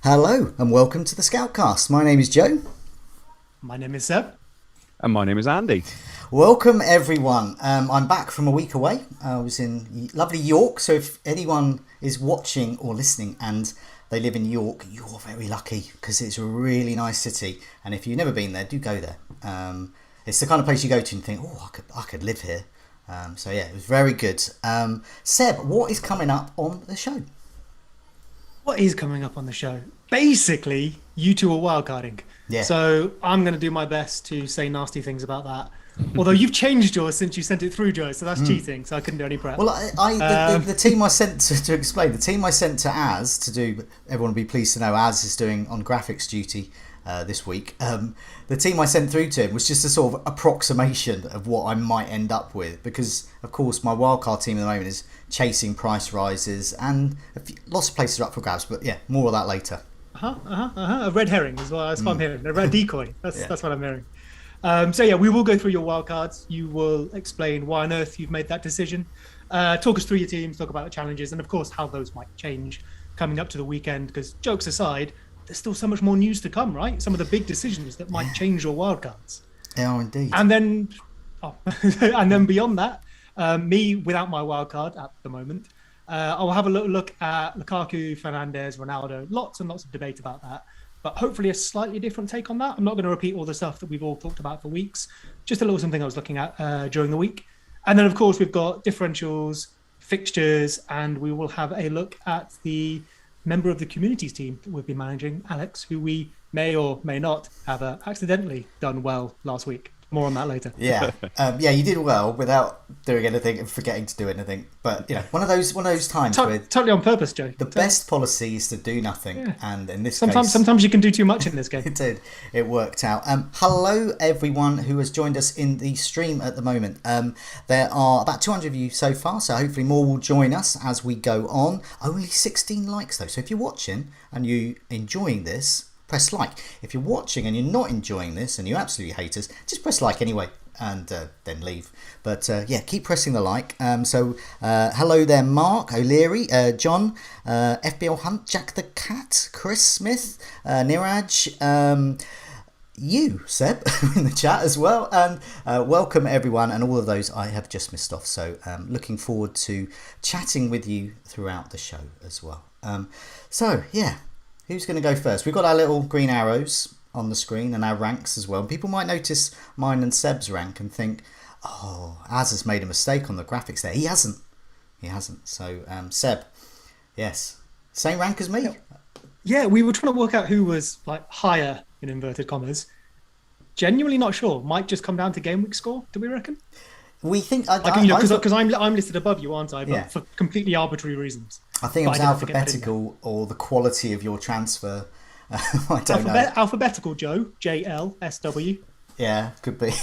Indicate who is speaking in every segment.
Speaker 1: Hello and welcome to the Scoutcast. My name is Joe.
Speaker 2: My name is Seb.
Speaker 3: And my name is Andy.
Speaker 1: Welcome everyone. I'm back from a week away. I was in lovely York, so if anyone is watching or listening and they live in York, you're very lucky because it's a really nice city. And if you've never been there, do go there. It's the kind of place you go to and think, oh, I could live here. So yeah, it was very good. Seb, what is coming up on the show?
Speaker 2: What is coming up on the show? Basically, you two are wildcarding.
Speaker 1: Yeah.
Speaker 2: So I'm going to do my best to say nasty things about that. Although you've changed yours since you sent it through, Joe, so that's cheating. So I couldn't do any prep.
Speaker 1: Well, the team I sent to explain, the team I sent to Az to do, everyone will be pleased to know Az is doing on graphics duty this week. The team I sent through to him was just a sort of approximation of what I might end up with, because of course my wildcard team at the moment is chasing price rises and lots of places are up for grabs. But yeah, more of that later.
Speaker 2: A red herring is what I'm hearing. A red decoy. That's what I'm hearing. So yeah, we will go through your wildcards. You will explain why on earth you've made that decision. Talk us through your teams, talk about the challenges, and of course how those might change coming up to the weekend. Because jokes aside, there's still so much more news to come, right? Some of the big decisions that might change your wildcards.
Speaker 1: Yeah, indeed.
Speaker 2: And then, and then beyond that, me without my wildcard at the moment. I'll have a look at Lukaku, Fernandes, Ronaldo. Lots and lots of debate about that, but hopefully a slightly different take on that. I'm not going to repeat all the stuff that we've all talked about for weeks. Just a little something I was looking at during the week. And then, of course, we've got differentials, fixtures, and we will have a look at the member of the communities team that we've been managing, Alex, who we may or may not have accidentally done well last week. More on that later.
Speaker 1: Yeah, you did well without doing anything and forgetting to do anything. But you know, one of those times where
Speaker 2: totally on purpose, Joe.
Speaker 1: The best policy is to do nothing, and in this
Speaker 2: case, sometimes you can do too much in this game.
Speaker 1: It did. It worked out. Hello, everyone who has joined us in the stream at the moment. There are about 200 of you so far, so hopefully more will join us as we go on. Only 16 likes though, so if you're watching and you enjoying this, press like. If you're watching and you're not enjoying this and you absolutely hate us, just press like anyway and then leave. But yeah, keep pressing the like. So hello there, Mark O'Leary, John, FPL Hunt, Jack the Cat, Chris Smith, Niraj, you, Seb, in the chat as well. And welcome everyone, and all of those I have just missed off. So looking forward to chatting with you throughout the show as well. So yeah. Who's going to go first? We've got our little green arrows on the screen and our ranks as well. People might notice mine and Seb's rank and think, oh, Az has made a mistake on the graphics there. He hasn't. So, Seb, yes. Same rank as me.
Speaker 2: Yeah, we were trying to work out who was like higher in inverted commas. Genuinely not sure. Might just come down to Gameweek score, do we reckon?
Speaker 1: We think...
Speaker 2: Because I'm listed above you, aren't I? But for completely arbitrary reasons.
Speaker 1: I think it was alphabetical or the quality of your transfer. I don't know.
Speaker 2: Alphabetical, Joe. JLSW.
Speaker 1: Yeah, could be.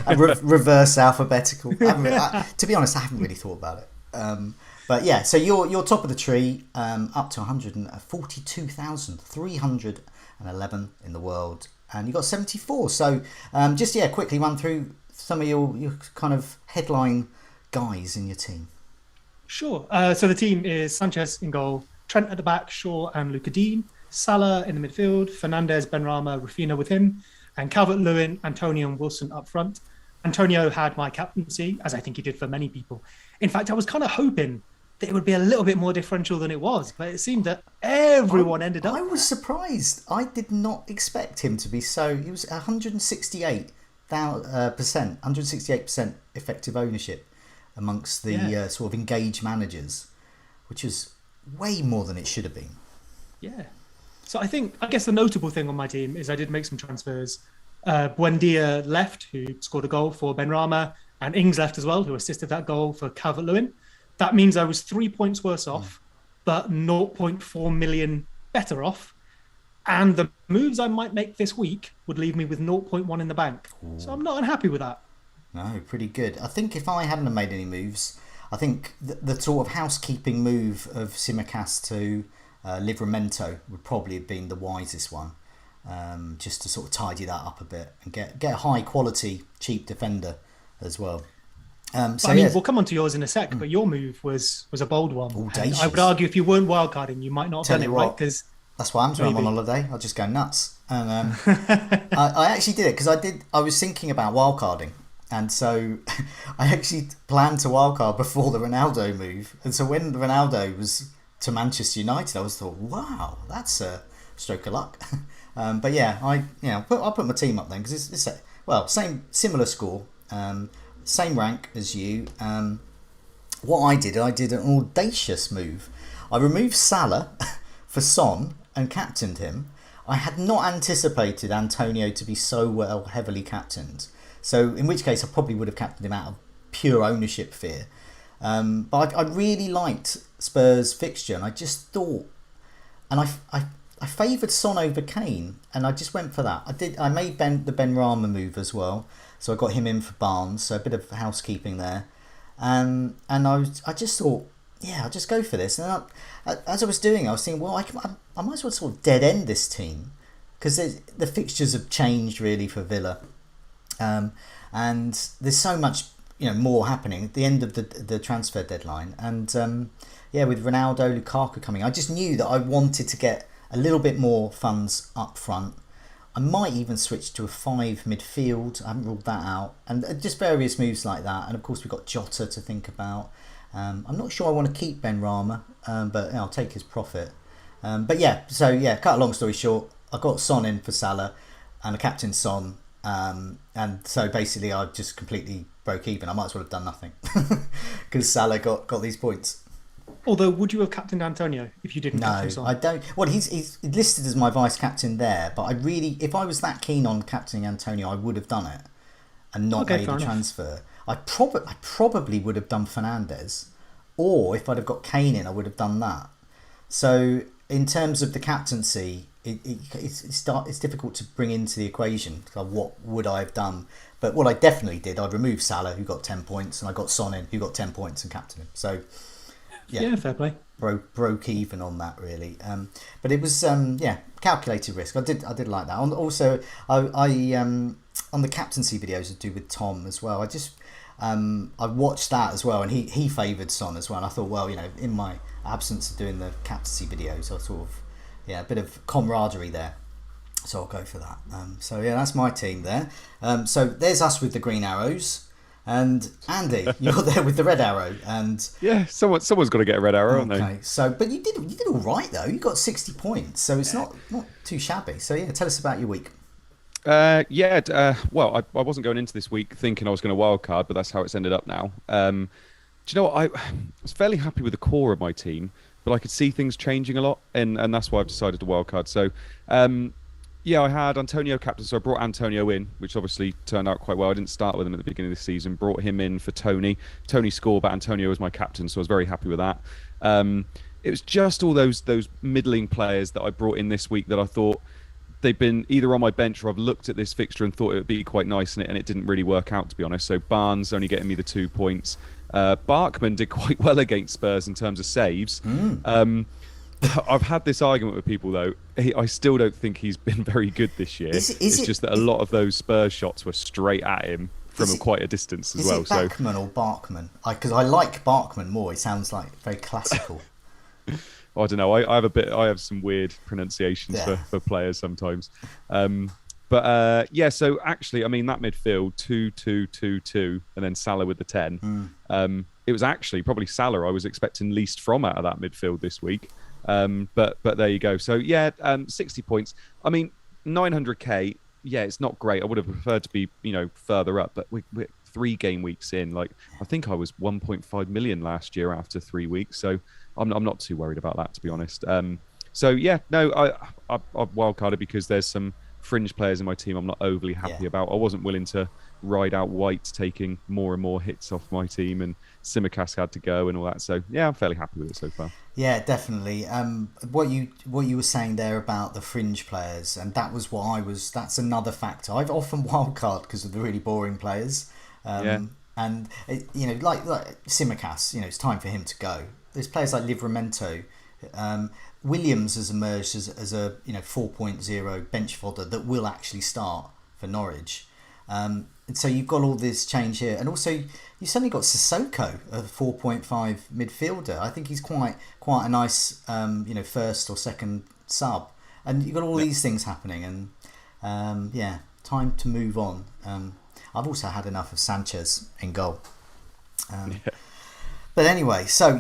Speaker 1: Reverse alphabetical. To be honest, I haven't really thought about it. But yeah, so you're top of the tree, up to 142,311 in the world, and you got 74. So just quickly run through some of your kind of headline guys in your team.
Speaker 2: Sure. So the team is Sanchez in goal, Trent at the back, Shaw and Luka Dean, Salah in the midfield, Fernandes, Benrahma, Rafinha with him, and Calvert-Lewin, Antonio and Wilson up front. Antonio had my captaincy, as I think he did for many people. In fact, I was kind of hoping that it would be a little bit more differential than it was, but it seemed that everyone ended up...
Speaker 1: I was surprised. I did not expect him to be so... He was 168%, 168% effective ownership amongst the sort of engaged managers, which is way more than it should have been.
Speaker 2: Yeah. So I guess the notable thing on my team is I did make some transfers. Buendia left, who scored a goal for Benrahma, and Ings left as well, who assisted that goal for Calvert-Lewin. That means I was 3 points worse off, but 0.4 million better off. And the moves I might make this week would leave me with 0.1 in the bank. Ooh. So I'm not unhappy with that.
Speaker 1: No, pretty good. I think if I hadn't made any moves, I think the sort of housekeeping move of Simicast to Livramento would probably have been the wisest one, just to sort of tidy that up a bit and get a high quality, cheap defender as well.
Speaker 2: We'll come on to yours in a sec, but your move was a bold one.
Speaker 1: Audacious.
Speaker 2: I would argue if you weren't wildcarding, you might not have done it right, because
Speaker 1: That's what happens when I'm on holiday. I'll just go nuts. And I actually did it because I was thinking about wildcarding. And so I actually planned to wildcard before the Ronaldo move. And so when Ronaldo was to Manchester United, I was thought, wow, that's a stroke of luck. But yeah, I'll put my team up then because it's similar score, same rank as you. What I did an audacious move. I removed Salah for Son and captained him. I had not anticipated Antonio to be so heavily captained. So in which case I probably would have captained him out of pure ownership fear. But I really liked Spurs' fixture, and I just thought, and I favoured Son over Kane, and I just went for that. I made the Ben Rama move as well, so I got him in for Barnes, so a bit of housekeeping there. And I just thought, yeah, I'll just go for this. And as I was doing, I was thinking, well, I might as well sort of dead end this team because the fixtures have changed really for Villa, and there's so much more happening at the end of the transfer deadline. And with Ronaldo, Lukaku coming, I just knew that I wanted to get a little bit more funds up front. I might even switch to a 5 midfield. I haven't ruled that out. And just various moves like that. And of course, we've got Jota to think about. I'm not sure I want to keep Ben Rama, but I'll take his profit. Cut a long story short, I got Son in for Salah and a captain Son. And so basically, I just completely broke even. I might as well have done nothing because Salah got these points.
Speaker 2: Although, would you have captained Antonio if you didn't?
Speaker 1: No, I don't. Well, he's listed as my vice captain there, but if I was that keen on captaining Antonio, I would have done it and not made the transfer. I probably would have done Fernandes, or if I'd have got Kane in, I would have done that. So in terms of the captaincy, it's difficult to bring into the equation. What would I have done? But what I definitely did, I removed Salah, who got 10 points, and I got Son in, who got 10 points, and captained him. So.
Speaker 2: Yeah, fair play.
Speaker 1: Broke even on that really, but it was calculated risk. I did like that. Also, I on the captaincy videos I do with Tom as well. I watched that as well, and he favoured Son as well. And I thought, well, in my absence of doing the captaincy videos, I sort of a bit of camaraderie there. So I'll go for that. That's my team there. So there's us with the green arrows. And Andy, you're there with the red arrow, and
Speaker 3: someone's got to get a red arrow, haven't they?
Speaker 1: Okay, so but you did all right though. You got 60 points, so it's not too shabby. So tell us about your week.
Speaker 3: Well, I wasn't going into this week thinking I was going to wildcard, but that's how it's ended up now. Do you know what? I was fairly happy with the core of my team, but I could see things changing a lot, and that's why I've decided to wildcard. So. I had Antonio captain, so I brought Antonio in, which obviously turned out quite well. I didn't start with him at the beginning of the season. Brought him in for Tony. Tony scored, but Antonio was my captain, so I was very happy with that. It was just all those middling players that I brought in this week that I thought they've been either on my bench or I've looked at this fixture and thought it would be quite nice, and it didn't really work out, to be honest. So Barnes only getting me the 2 points. Barkman did quite well against Spurs in terms of saves. I've had this argument with people though. I still don't think he's been very good this year. It's just that a lot of those Spurs shots were straight at him from quite a distance as well.
Speaker 1: Is it Backman or Barkman? Because I like Barkman more. He sounds like very classical.
Speaker 3: I don't know. I have some weird pronunciations for players sometimes. So actually, I mean that midfield 2-2-2-2, and then Salah with the 10. It was actually probably Salah I was expecting least from out of that midfield this week. But there you go. So 60 points. I mean, 900k. Yeah, it's not great. I would have preferred to be further up, but we're 3 game weeks in. Like I think I was 1.5 million last year after 3 weeks. So I'm not too worried about that, to be honest. I've wildcarded because there's some fringe players in my team I'm not overly happy about. I wasn't willing to ride out White taking more and more hits off my team, and Simicast had to go and all that. So I'm fairly happy with it so far. Yeah,
Speaker 1: definitely. What you were saying there about the fringe players, and that was what I was. That's another factor. I've often wildcard because of the really boring players. And like Simicast, it's time for him to go. There's players like Livramento. Williams has emerged as a 4.0 bench fodder that will actually start for Norwich. And so you've got all this change here, and also you suddenly got Sissoko, a 4.5 midfielder. I think he's quite a nice first or second sub, and you've got all these things happening, and time to move on. I've also had enough of Sanchez in goal. But anyway, so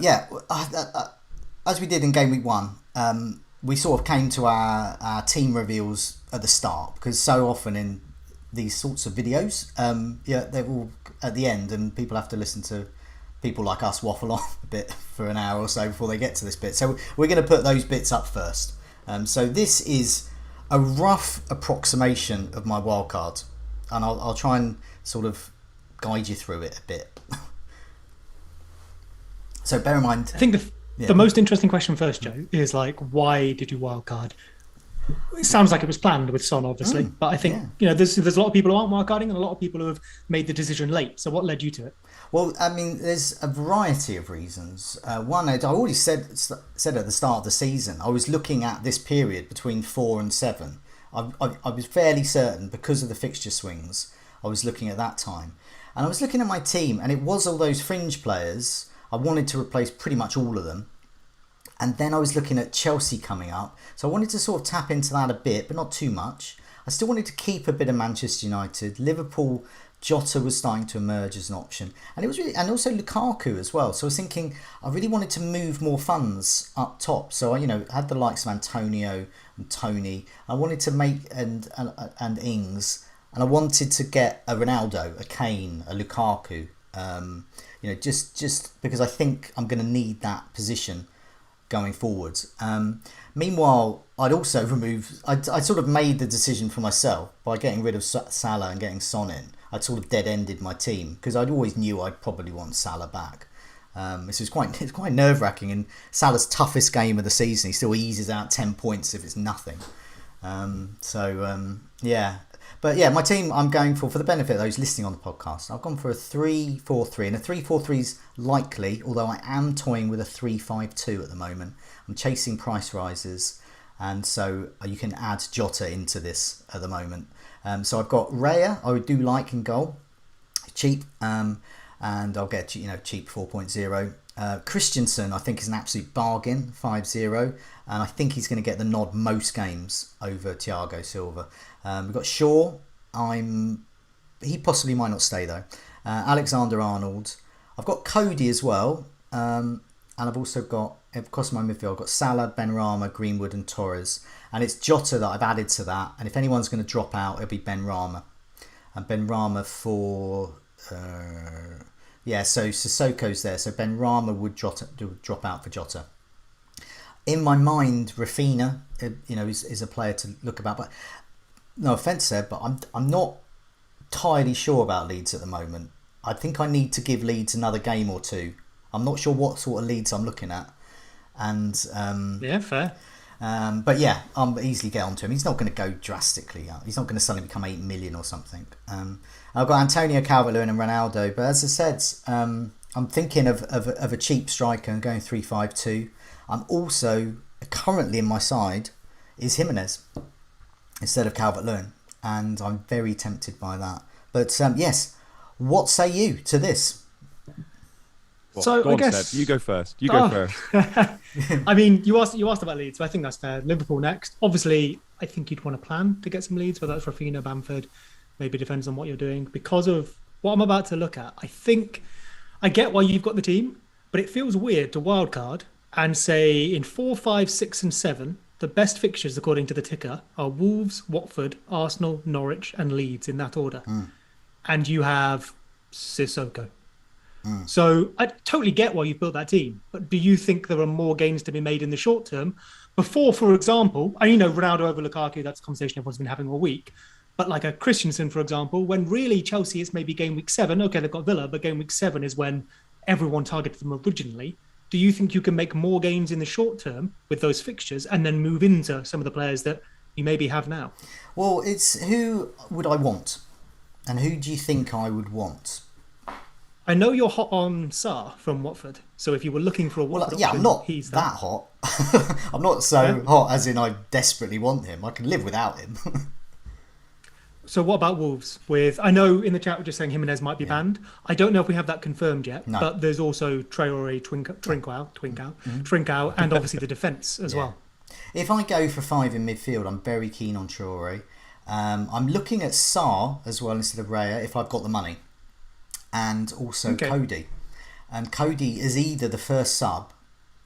Speaker 1: as we did in Game Week 1, we sort of came to our team reveals at the start, because so often in these sorts of videos, they're all at the end, and people have to listen to people like us waffle on a bit for an hour or so before they get to this bit. So we're going to put those bits up first. So this is a rough approximation of my wildcard, and I'll try and sort of guide you through it a bit. So bear in mind,
Speaker 2: I think the most interesting question first, Joe, is like, why did you wildcard? It sounds like it was planned with Son, obviously, but I think there's a lot of people who aren't wildcarding, and a lot of people who have made the decision late. So what led you to it?
Speaker 1: Well, I mean, there's a variety of reasons. One, I already said at the start of the season, I was looking at this period between 4 and 7. I was fairly certain, because of the fixture swings, I was looking at that time. And I was looking at my team, and it was all those fringe players. I wanted to replace pretty much all of them. And then I was looking at Chelsea coming up. So I wanted to sort of tap into that a bit, but not too much. I still wanted to keep a bit of Manchester United. Liverpool, Jota was starting to emerge as an option. And it was really, and also Lukaku as well. So I was thinking I really wanted to move more funds up top. So I, had the likes of Antonio and Tony. I wanted to make and Ings. And I wanted to get a Ronaldo, a Kane, a Lukaku. Just because I think I'm going to need that position going forwards. Meanwhile, I'd also I sort of made the decision for myself by getting rid of Salah and getting Son in. I'd sort of dead-ended my team, because I'd always knew I'd probably want Salah back. It's quite nerve-wracking. In Salah's toughest game of the season, he still eases out 10 points if it's nothing. But yeah, my team I'm going for the benefit of those listening on the podcast, I've gone for a 3-4-3, and a 3-4-3 is likely, although I am toying with a 3-5-2 at the moment. I'm chasing price rises, and so you can add Jota into this at the moment. So I've got Raya, I do like in goal, cheap, and I'll get cheap 4.0. Christensen I think is an absolute bargain, 5.0, and I think he's going to get the nod most games over Thiago Silva. We've got Shaw. He possibly might not stay though. Alexander-Arnold. I've got Cody as well, and I've also got, across my midfield, I've got Salah, Benrahma, Greenwood, and Torres. And it's Jota that I've added to that. And if anyone's going to drop out, it'll be Benrahma. And Benrahma for so Sissoko's there. So Benrahma would drop out for Jota. In my mind, Rafinha, is a player to look about, but no offence there, but I'm not entirely sure about Leeds at the moment. I think I need to give Leeds another game or two. I'm not sure what sort of Leeds I'm looking at, and
Speaker 2: fair.
Speaker 1: But yeah, I'll easily get onto him. He's not going to go drastically up. He's not going to suddenly become 8 million or something. I've got Antonio, Calvert-Lewin, and Ronaldo. But as I said, I'm thinking of a cheap striker and going 3-5-2. I'm also currently in my side is Jimenez instead of Calvert-Lewin, and I'm very tempted by that. But yes, what say you to this?
Speaker 3: Well,
Speaker 2: so I guess
Speaker 3: Seb. You go first. First.
Speaker 2: I mean, you asked about Leeds, so I think that's fair. Liverpool next. Obviously, I think you'd want to plan to get some Leeds, whether that's Rafinha, Bamford. Maybe depends on what you're doing. Because of what I'm about to look at, I think I get why you've got the team, but it feels weird to wildcard and say in 4, 5, 6, and 7, the best fixtures according to the ticker are Wolves, Watford, Arsenal, Norwich, and Leeds in that order. And you have Sissoko. So I totally get why you've built that team, but do you think there are more gains to be made in the short term before, for example, and Ronaldo over Lukaku, that's a conversation everyone's been having all week, but like a Christensen, for example, when really Chelsea is maybe game week 7, okay, they've got Villa, but game week 7 is when everyone targeted them originally. Do you think you can make more gains in the short term with those fixtures and then move into some of the players that you maybe have now?
Speaker 1: Well, it's who would I want? And who do you think I would want?
Speaker 2: I know you're hot on Sarr from Watford. So if you were looking for a Watford option,
Speaker 1: I'm not
Speaker 2: he's
Speaker 1: that hot. I'm not so hot as in I desperately want him. I can live without him.
Speaker 2: So what about Wolves? I know in the chat we're just saying Jimenez might be banned. I don't know if we have that confirmed yet, but there's also Traore, Trincao, and obviously the defence as well.
Speaker 1: If I go for 5 in midfield, I'm very keen on Traore. I'm looking at Sarr as well instead of Raya if I've got the money. And also Cody. And Cody is either the first sub,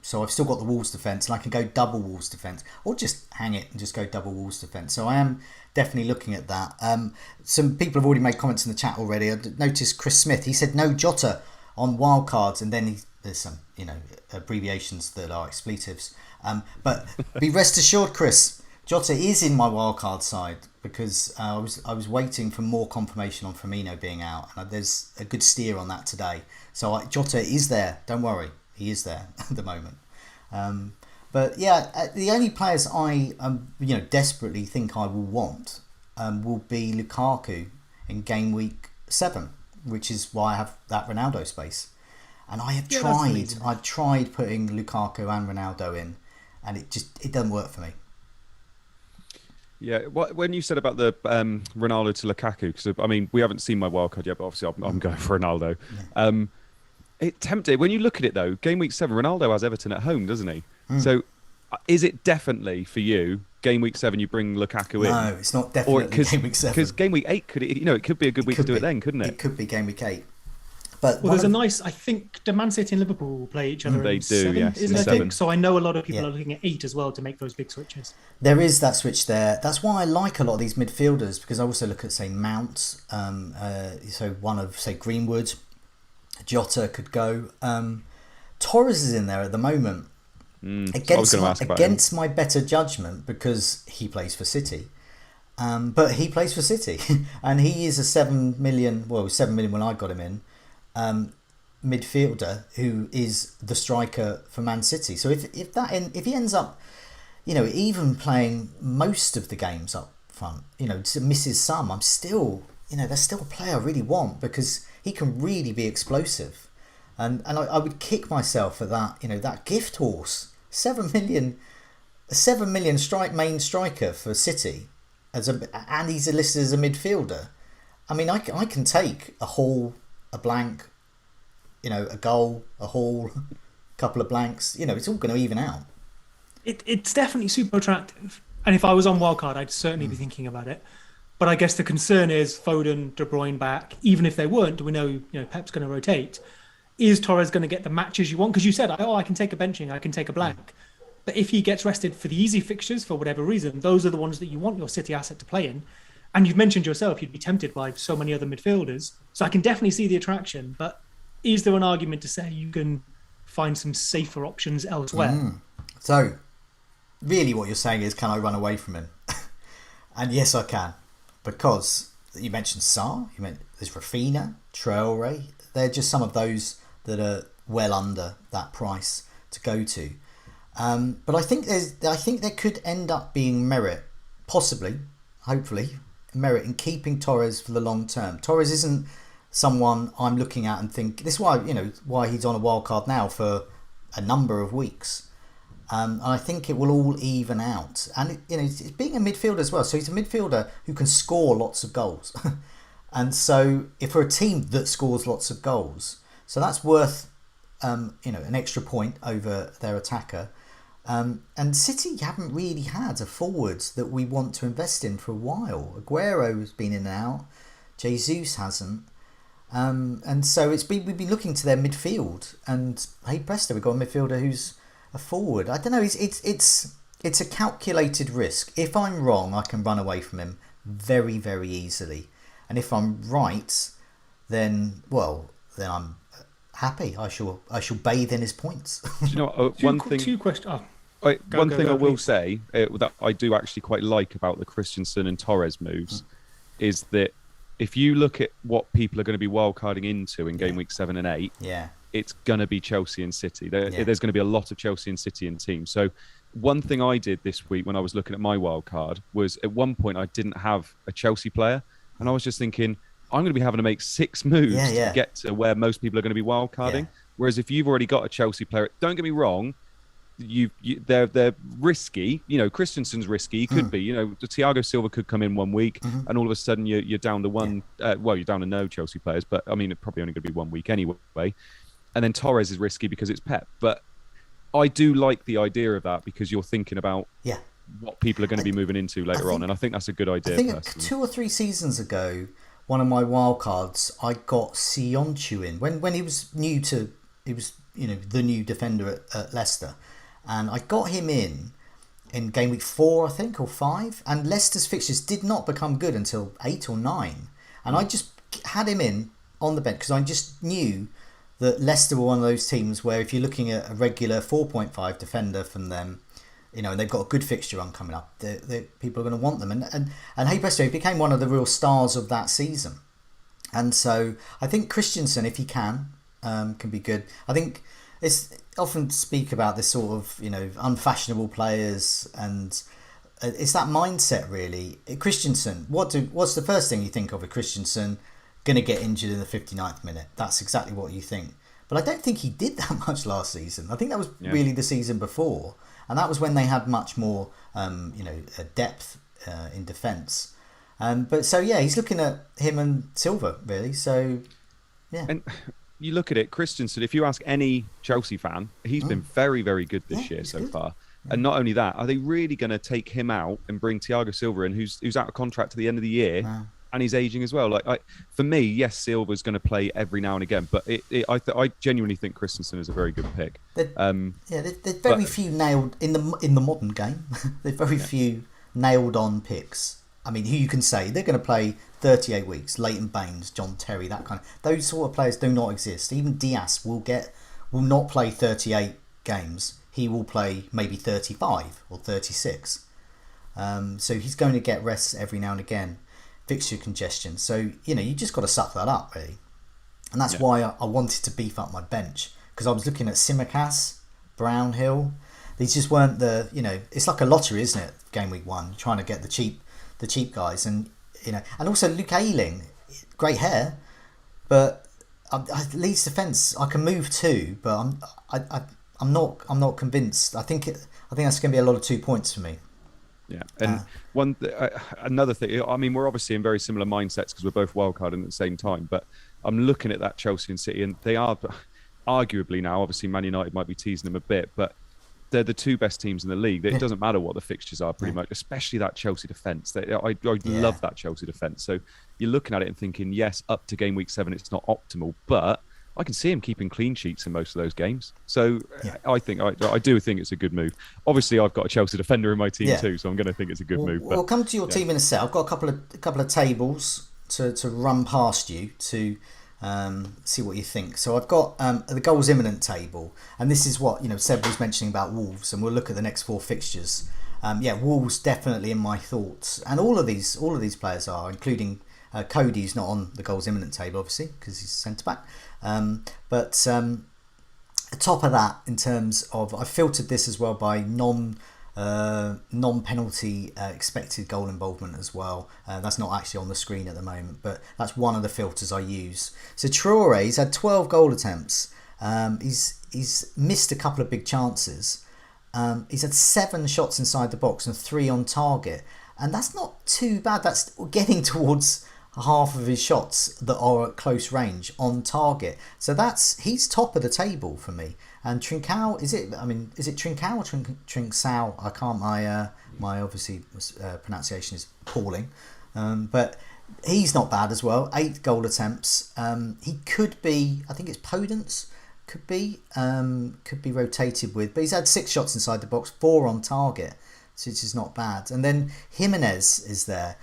Speaker 1: so I've still got the Wolves defence, and I can go double Wolves defence, or just hang it and just go double Wolves defence. So I am definitely looking at that. Some people have already made comments in the chat already. I noticed Chris Smith, he said no Jota on wildcards, and then there's some, abbreviations that are expletives. But be rest assured, Chris, Jota is in my wildcard side because I was waiting for more confirmation on Firmino being out, and there's a good steer on that today. So Jota is there. Don't worry, he is there at the moment. But yeah, the only players I desperately think I will want will be Lukaku in game week 7, which is why I have that Ronaldo space. And I have tried putting Lukaku and Ronaldo in, and it doesn't work for me.
Speaker 3: Yeah, when you said about the Ronaldo to Lukaku, because we haven't seen my wildcard yet, but obviously I'm going for Ronaldo. Yeah. It tempted. When you look at it though, game week 7, Ronaldo has Everton at home, doesn't he? So, is it definitely for you? Game week 7, you bring Lukaku in.
Speaker 1: No, it's not definitely game week 7.
Speaker 3: Because game week 8 it could be a good week to do it then, couldn't it?
Speaker 1: It could be game week 8. But
Speaker 2: I think do Man City and Liverpool play each other in 7,
Speaker 3: yes,
Speaker 2: isn't it? I think so. I know a lot of people are looking at 8 as well to make those big switches.
Speaker 1: There is that switch there. That's why I like a lot of these midfielders, because I also look at, say, Mount. So one of, say, Greenwood, Jota could go. Torres is in there at the moment. Against my better judgment, because he plays for City. But he plays for City, and he is a 7 million when I got him in. Midfielder who is the striker for Man City. So if he ends up, even playing most of the games up front, misses some, I'm still, there's still a player I really want, because he can really be explosive, and I would kick myself for that. That gift horse, 7 million main striker for City, and he's listed as a midfielder. I mean, I can take a haul, a blank, a goal, a haul, a couple of blanks. It's all going to even out.
Speaker 2: It's definitely super attractive. And if I was on wildcard, I'd certainly be thinking about it. But I guess the concern is Foden, De Bruyne back. Even if they weren't, we know Pep's going to rotate. Is Torres going to get the matches you want? Because you said, I can take a benching, I can take a blank. But if he gets rested for the easy fixtures, for whatever reason, those are the ones that you want your City asset to play in. And you've mentioned yourself, you'd be tempted by so many other midfielders. So I can definitely see the attraction. But is there an argument to say you can find some safer options elsewhere?
Speaker 1: So, really what you're saying is, can I run away from him? And yes, I can. Because you mentioned Sarr, there's Rafinha, Traore. They're just some of those that are well under that price to go to. But I think there could end up being merit, possibly, hopefully, merit in keeping Torres for the long term. Torres isn't someone I'm looking at and think, this is why why he's on a wild card now for a number of weeks, and I think it will all even out. And it's being a midfielder as well, so he's a midfielder who can score lots of goals. And so if for a team that scores lots of goals, so that's worth an extra point over their attacker. And City haven't really had a forward that we want to invest in for a while. Aguero has been in and out. Jesus hasn't. And so we've been looking to their midfield. And hey presto, we've got a midfielder who's a forward. I don't know. It's a calculated risk. If I'm wrong, I can run away from him very, very easily. And if I'm right, then I'm happy. I shall bathe in his points.
Speaker 3: Do you know one thing?
Speaker 2: Two questions.
Speaker 3: One thing I will say that I do actually quite like about the Christensen and Torres moves is that if you look at what people are going to be wildcarding into in game week 7 and 8, it's going to be Chelsea and City. There's going to be a lot of Chelsea and City in teams. So one thing I did this week when I was looking at my wildcard was at one point I didn't have a Chelsea player, and I was just thinking, I'm going to be having to make 6 moves to get to where most people are going to be wildcarding. Yeah. Whereas if you've already got a Chelsea player, don't get me wrong, they're risky. Christensen's risky. He could be. Thiago Silva could come in one week, and all of a sudden you're down to one. You're down to no Chelsea players. But I mean, it's probably only going to be 1 week anyway. And then Torres is risky because it's Pep. But I do like the idea of that because you're thinking about
Speaker 1: Yeah.
Speaker 3: what people are going to be moving into later on, and I think that's a good idea.
Speaker 1: I think
Speaker 3: personally.
Speaker 1: 2 or 3 seasons ago, one of my wildcards, I got Sionchu in when he was the new defender at Leicester, and I got him in Gameweek 4, I think, or 5, and Leicester's fixtures did not become good until 8 or 9, and I just had him in on the bench because I just knew that Leicester were one of those teams where if you're looking at a regular 4.5 defender from them, and they've got a good fixture run coming up, people are going to want them. And hey presto, he became one of the real stars of that season. And so I think Christensen, if he can be good. I think it's often speak about this sort of, unfashionable players, and it's that mindset really. Christensen, what's the first thing you think of with Christensen? Going to get injured in the 59th minute. That's exactly what you think. But I don't think he did that much last season. I think that was really the season before. And that was when they had much more, depth in defence. He's looking at him and Silva, really. So, yeah.
Speaker 3: And you look at it, Christensen, if you ask any Chelsea fan, he's been very, very good this year so far. Yeah. And not only that, are they really going to take him out and bring Thiago Silva in, who's out of contract to the end of the year? Wow. And he's aging as well. For me, yes, Silva's going to play every now and again, but I genuinely think Christensen is a very good pick.
Speaker 1: There's very few nailed in the modern game. There's very few nailed on picks. I mean, who you can say they're going to play 38 weeks. Leighton Baines, John Terry, that kind of those sort of players do not exist. Even Diaz will not play 38 games. He will play maybe 35 or 36. So he's going to get rests every now and again. Fixture congestion, so you just got to suck that up really, and that's why I wanted to beef up my bench, because I was looking at Simicast, Brownhill. These just weren't it's like a lottery, isn't it? Game week 1, trying to get the cheap guys, and and also Luke Ayling, great hair, but Leeds defence I can move to, but I'm not convinced. I think that's going to be a lot of 2 points for me.
Speaker 3: Yeah, and another thing, I mean, we're obviously in very similar mindsets because we're both wildcarding at the same time, but I'm looking at that Chelsea and City, and they are arguably now, obviously Man United might be teasing them a bit, but they're the 2 best teams in the league. It doesn't matter what the fixtures are pretty much, especially that Chelsea defence. I love that Chelsea defence. So you're looking at it and thinking, yes, up to game week 7, it's not optimal, but I can see him keeping clean sheets in most of those games. So I do think it's a good move. Obviously, I've got a Chelsea defender in my team too, so I'm going to think it's a good move. But,
Speaker 1: we'll come to your team in a sec. I've got a couple of tables to run past you to see what you think. So I've got the goals imminent table, and this is what Seb was mentioning about Wolves, and we'll look at the next 4 fixtures. Wolves definitely in my thoughts, and all of these players are, including Cody's not on the goals imminent table obviously because he's centre back. Top of that, in terms of, I filtered this as well by non-penalty expected goal involvement as well. That's not actually on the screen at the moment, but that's one of the filters I use. So Traore's had 12 goal attempts. He's missed a couple of big chances. He's had 7 shots inside the box and 3 on target, and that's not too bad. That's getting towards half of his shots that are at close range on target. So he's top of the table for me. And Trincao, is it Trincao or Trinksao? I can't, my obviously pronunciation is appalling. But he's not bad as well. 8 goal attempts. He could be, I think it's Podence, could be rotated with, but he's had 6 shots inside the box, 4 on target, which is not bad. And then Jimenez is there.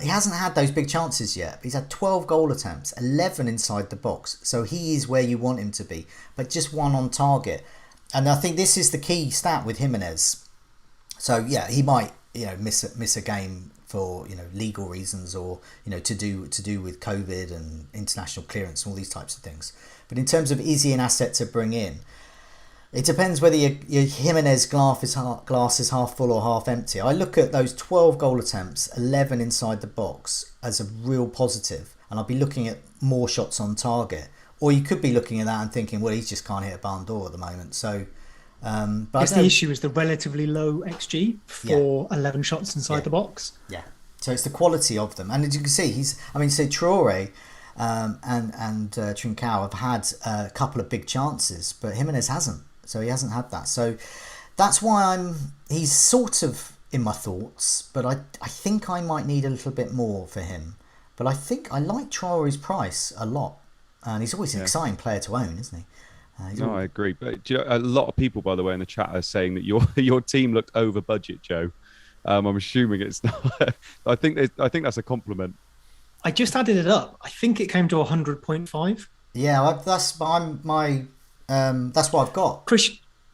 Speaker 1: He hasn't had those big chances yet, but he's had 12 goal attempts, 11 inside the box. So he is where you want him to be, but just 1 on target. And I think this is the key stat with Jimenez. So yeah, he might miss a game for legal reasons, or to do with COVID and international clearance and all these types of things. But in terms of is he an asset to bring in, it depends whether your Jimenez glass is half full or half empty. I look at those 12 goal attempts, 11 inside the box as a real positive, and I'll be looking at more shots on target. Or you could be looking at that and thinking, well, he just can't hit a barn door at the moment. So, but
Speaker 2: the issue is the relatively low XG for 11 shots inside the box.
Speaker 1: Yeah. So it's the quality of them, and as you can see, Traore and Trincao have had a couple of big chances, but Jimenez hasn't. So he hasn't had that. So that's why he's sort of in my thoughts, but I think I might need a little bit more for him. But I think I like Traore's price a lot. And he's always an exciting player to own, isn't he?
Speaker 3: I agree. But do you know, a lot of people, by the way, in the chat are saying that your team looked over budget, Joe. I'm assuming it's not. I think that's a compliment.
Speaker 2: I just added it up. I think it came to 100.5.
Speaker 1: Yeah, that's what I've got.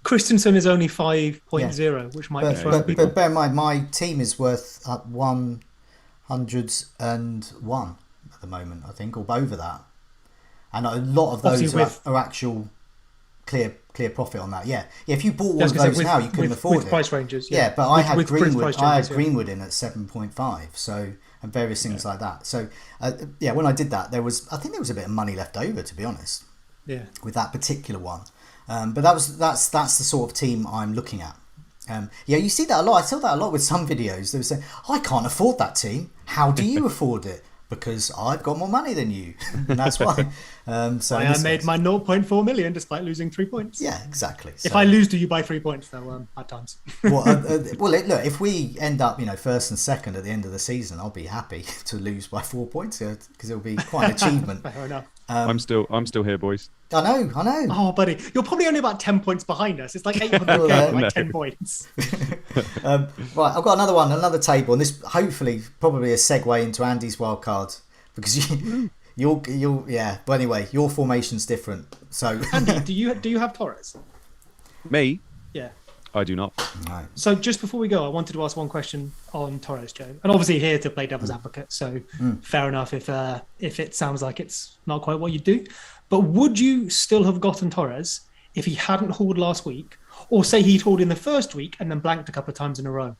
Speaker 2: Christensen is only 5.0, which might be throwing people.
Speaker 1: But bear in mind, my team is worth 101 at the moment, I think, or over that. And a lot of those are actual clear profit on that. Yeah. If you bought one of those now, you couldn't afford it.
Speaker 2: With price ranges.
Speaker 1: Yeah, but I had Greenwood in at 7.5, so, and various things like that. So, when I did that, I think there was a bit of money left over, to be honest.
Speaker 2: Yeah.
Speaker 1: With that particular one. But that's the sort of team I'm looking at. You see that a lot. I saw that a lot with some videos. They were saying, I can't afford that team. How do you afford it? Because I've got more money than you. And that's why. So
Speaker 2: I made my 0.4 million despite losing 3 points.
Speaker 1: Yeah, exactly.
Speaker 2: If I lose to you by 3 points, though, at times.
Speaker 1: Look, if we end up, first and second at the end of the season, I'll be happy to lose by 4 points because it'll be quite an achievement.
Speaker 2: Fair enough.
Speaker 3: I'm still here, boys.
Speaker 1: I know.
Speaker 2: Oh, buddy, you're probably only about 10 points behind us. It's like 800k, like 10 points.
Speaker 1: Right, I've got another table, and this hopefully probably a segue into Andy's wild card because you'll But anyway, your formation's different. So
Speaker 2: Andy, do you have Torres?
Speaker 3: Me?
Speaker 2: Yeah.
Speaker 3: I do not.
Speaker 1: No.
Speaker 2: So just before we go, I wanted to ask one question on Torres, Joe. And obviously here to play devil's advocate, so fair enough if it sounds like it's not quite what you do. But would you still have gotten Torres if he hadn't hauled last week? Or say he'd hauled in the first week and then blanked a couple of times in a row?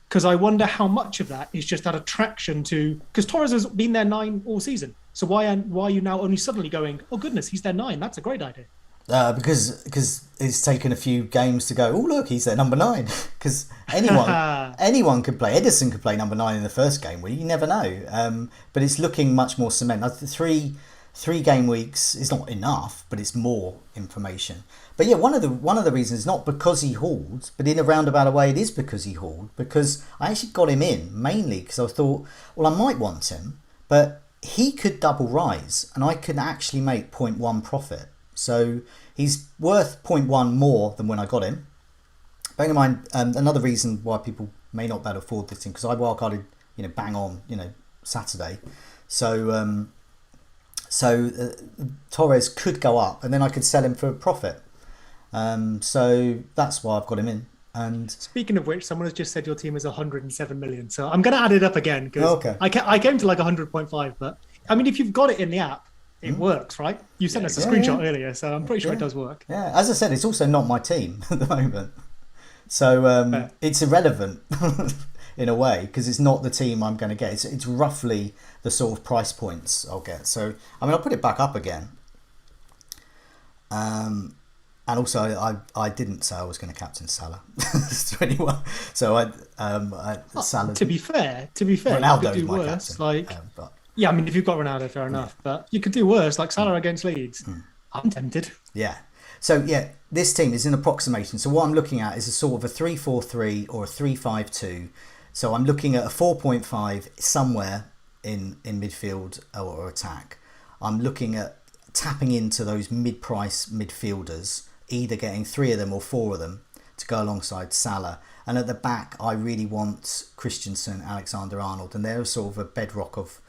Speaker 2: Because I wonder how much of that is just that attraction to... Because Torres has been there 9 all season. So why are you now only suddenly going, oh goodness, he's there 9, that's a great idea?
Speaker 1: Because it's taken a few games to go, oh look, he's at number 9. Because anyone could play. Edison could play number 9 in the first game. Well, you never know. But it's looking much more cement. Three game weeks is not enough, but it's more information. But yeah, one of the reasons is not because he hauled, but in a roundabout way, it is because he hauled. Because I actually got him in mainly because I thought, well, I might want him, but he could double rise, and I could actually make 0.1 profit. So he's worth 0.1 more than when I got him. Bearing in mind, another reason why people may not be able to afford this thing, because I wildcarded, bang on, Saturday. So Torres could go up, and then I could sell him for a profit. So that's why I've got him in. And
Speaker 2: speaking of which, someone has just said your team is 107 million. So I'm going to add it up again because I came to like 100.5. But I mean, if you've got it in the app, it works, right? You sent us a screenshot earlier, so I'm pretty sure it does work.
Speaker 1: Yeah, as I said, it's also not my team at the moment. So it's irrelevant in a way because it's not the team I'm going to get. It's roughly the sort of price points I'll get. So, I mean, I'll put it back up again. And also, I didn't say I was going to captain Salah to anyone. So Salah.
Speaker 2: To be fair,
Speaker 1: Ronaldo
Speaker 2: you could do worse. Yeah, I mean, if you've got Ronaldo, fair enough. But you could do worse, like Salah against Leeds. I'm tempted.
Speaker 1: Yeah. So, this team is an approximation. So, what I'm looking at is a sort of a 3-4-3 or a 3-5-2. So, I'm looking at a 4.5 somewhere in midfield or attack. I'm looking at tapping into those mid-price midfielders, either getting 3 of them or 4 of them to go alongside Salah. And at the back, I really want Christensen, Alexander-Arnold, and they're sort of a bedrock of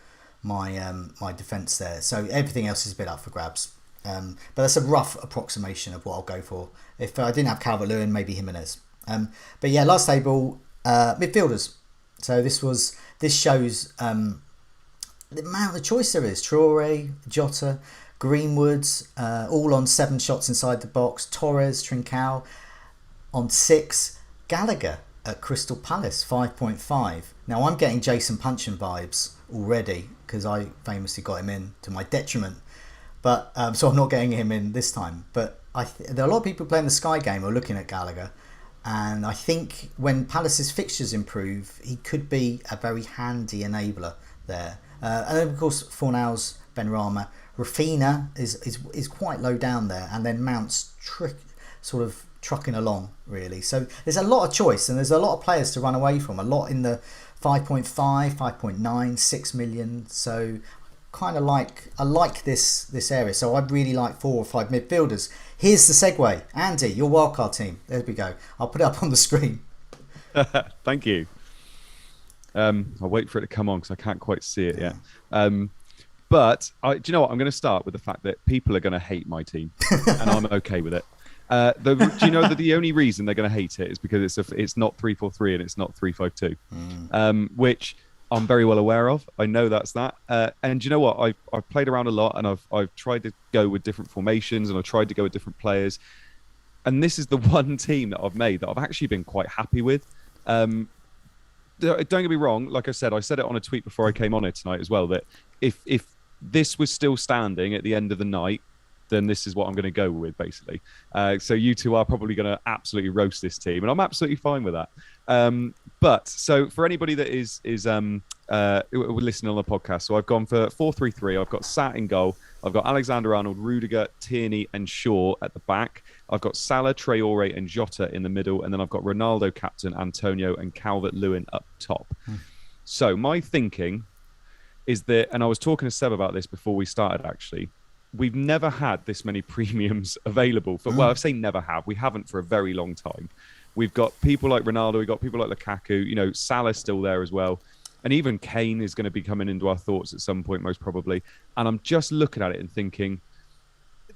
Speaker 1: my defence there. So everything else is a bit up for grabs. But that's a rough approximation of what I'll go for. If I didn't have Calvert-Lewin, maybe Jimenez. But yeah, last table, midfielders. So this shows the amount of choice there is. Traore, Jota, Greenwood, all on 7 shots inside the box. Torres, Trincao on 6. Gallagher at Crystal Palace, 5.5. Now I'm getting Jason Punchin vibes already because I famously got him in to my detriment. But so I'm not getting him in this time. But there are a lot of people playing the Sky game who are looking at Gallagher. And I think when Palace's fixtures improve, he could be a very handy enabler there. And then, of course, Fornals, Benrahma. Rafinha is quite low down there. And then Mount's trucking along really. So there's a lot of choice and there's a lot of players to run away from. A lot in the 5.5, 5.9, 6 million. So I like this area. So I really like 4 or 5 midfielders. Here's the segue. Andy, your wildcard team. There we go. I'll put it up on the screen.
Speaker 3: Thank you. I'll wait for it to come on because I can't quite see it yet. But do you know what? I'm going to start with the fact that people are going to hate my team, and I'm okay with it. Do you know that the only reason they're going to hate it is because it's not 3-4-3 and it's not 3-5-2, which I'm very well aware of. I know that's that. And do you know what? I've played around a lot and I've tried to go with different formations and I've tried to go with different players. And this is the one team that I've made that I've actually been quite happy with. Don't get me wrong. Like I said it on a tweet before I came on it tonight as well, that if this was still standing at the end of the night, then this is what I'm going to go with, basically. So you two are probably going to absolutely roast this team, and I'm absolutely fine with that. But so for anybody that is listening on the podcast, so I've gone for 4-3-3. I've got Sat in goal. I've got Alexander-Arnold, Rudiger, Tierney, and Shaw at the back. I've got Salah, Traore, and Jota in the middle, and then I've got Ronaldo, captain, Antonio, and Calvert-Lewin up top. So my thinking is that, and I was talking to Seb about this before we started, actually. We've never had this many premiums available for, well, I've say never have. We haven't for a very long time. We've got people like Ronaldo, we've got people like Lukaku, Salah's still there as well. And even Kane is going to be coming into our thoughts at some point, most probably. And I'm just looking at it and thinking,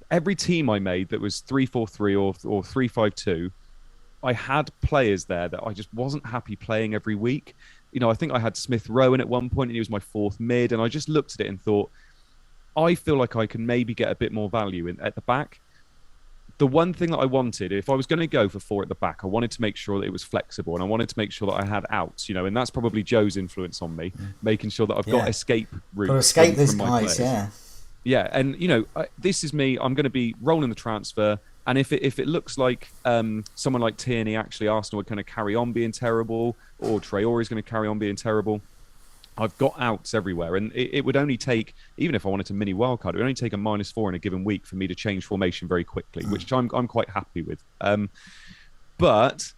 Speaker 3: every team I made that was 3-4-3 or 3-5-2, I had players there that I just wasn't happy playing every week. I think I had Smith Rowe in at one point and he was my 4th mid. And I just looked at it and thought, I feel like I can maybe get a bit more value at the back. The one thing that I wanted, if I was going to go for 4 at the back, I wanted to make sure that it was flexible and I wanted to make sure that I had outs, and that's probably Joe's influence on me, making sure that I've got escape routes.
Speaker 1: Got to escape these
Speaker 3: from my
Speaker 1: guys,
Speaker 3: players. Yeah, and this is me. I'm going to be rolling the transfer, and if it looks like someone like Tierney, actually Arsenal are going to carry on being terrible, or Traore is going to carry on being terrible, I've got outs everywhere, and it would only take, even if I wanted to mini wildcard, it would only take a -4 in a given week for me to change formation very quickly, which I'm quite happy with. But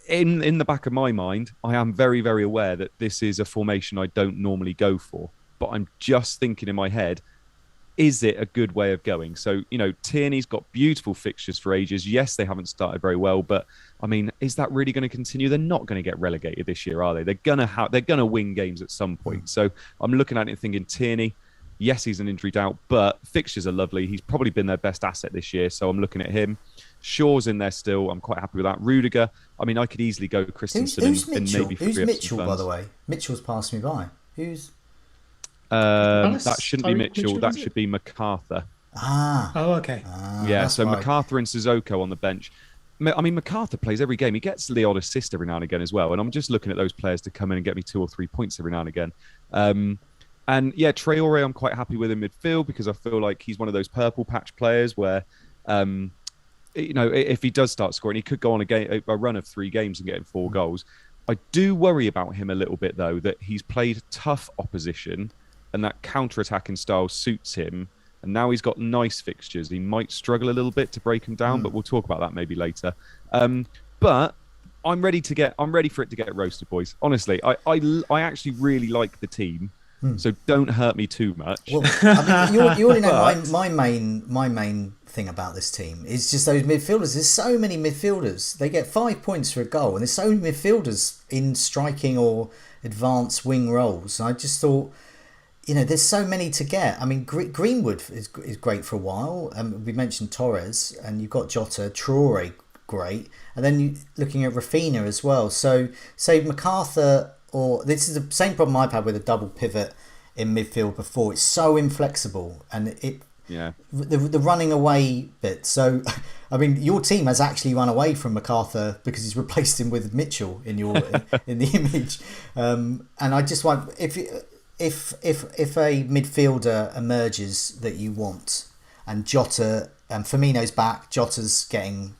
Speaker 3: in the back of my mind, I am very, very aware that this is a formation I don't normally go for. But I'm just thinking in my head, is it a good way of going? So, Tierney's got beautiful fixtures for ages. Yes, they haven't started very well, but I mean, is that really going to continue? They're not going to get relegated this year, are they? They're going to win games at some point. So I'm looking at it and thinking, Tierney, yes, he's an injury doubt, but fixtures are lovely. He's probably been their best asset this year, so I'm looking at him. Shaw's in there still. I'm quite happy with that. Rudiger, I mean, I could easily go Christensen and maybe free up some
Speaker 1: Mitchell, by
Speaker 3: funds.
Speaker 1: the way? Mitchell's passed me by. Who's...
Speaker 3: that shouldn't be Mitchell. That should be MacArthur.
Speaker 2: Oh, okay.
Speaker 3: Yeah, so right. MacArthur and Sissoko on the bench. I mean, MacArthur plays every game. He gets the odd assist every now and again as well. And I'm just looking at those players to come in and get me 2 or 3 points every now and again. And yeah, Traore, I'm quite happy with in midfield because I feel like he's one of those purple patch players where, if he does start scoring, he could go on a run of 3 games and get 4 goals. I do worry about him a little bit, though, that he's played tough opposition and that counter-attacking style suits him. And now he's got nice fixtures. He might struggle a little bit to break them down, but we'll talk about that maybe later. But I'm ready for it to get roasted, boys. Honestly, I actually really like the team, so don't hurt me too much.
Speaker 1: Well, I mean, you already know my main thing about this team is just those midfielders. There's so many midfielders. They get 5 points for a goal, and there's so many midfielders in striking or advanced wing roles. And I just thought, there's so many to get. I mean, Greenwood is great for a while. We mentioned Torres, and you've got Jota, Traore, great. And then looking at Rafinha as well. So, say MacArthur, or this is the same problem I've had with a double pivot in midfield before. It's so inflexible, and the running away bit. So, I mean, your team has actually run away from MacArthur because he's replaced him with Mitchell in your in the image. And I just want if a midfielder emerges that you want, and Jota and Firmino's back, Jota's getting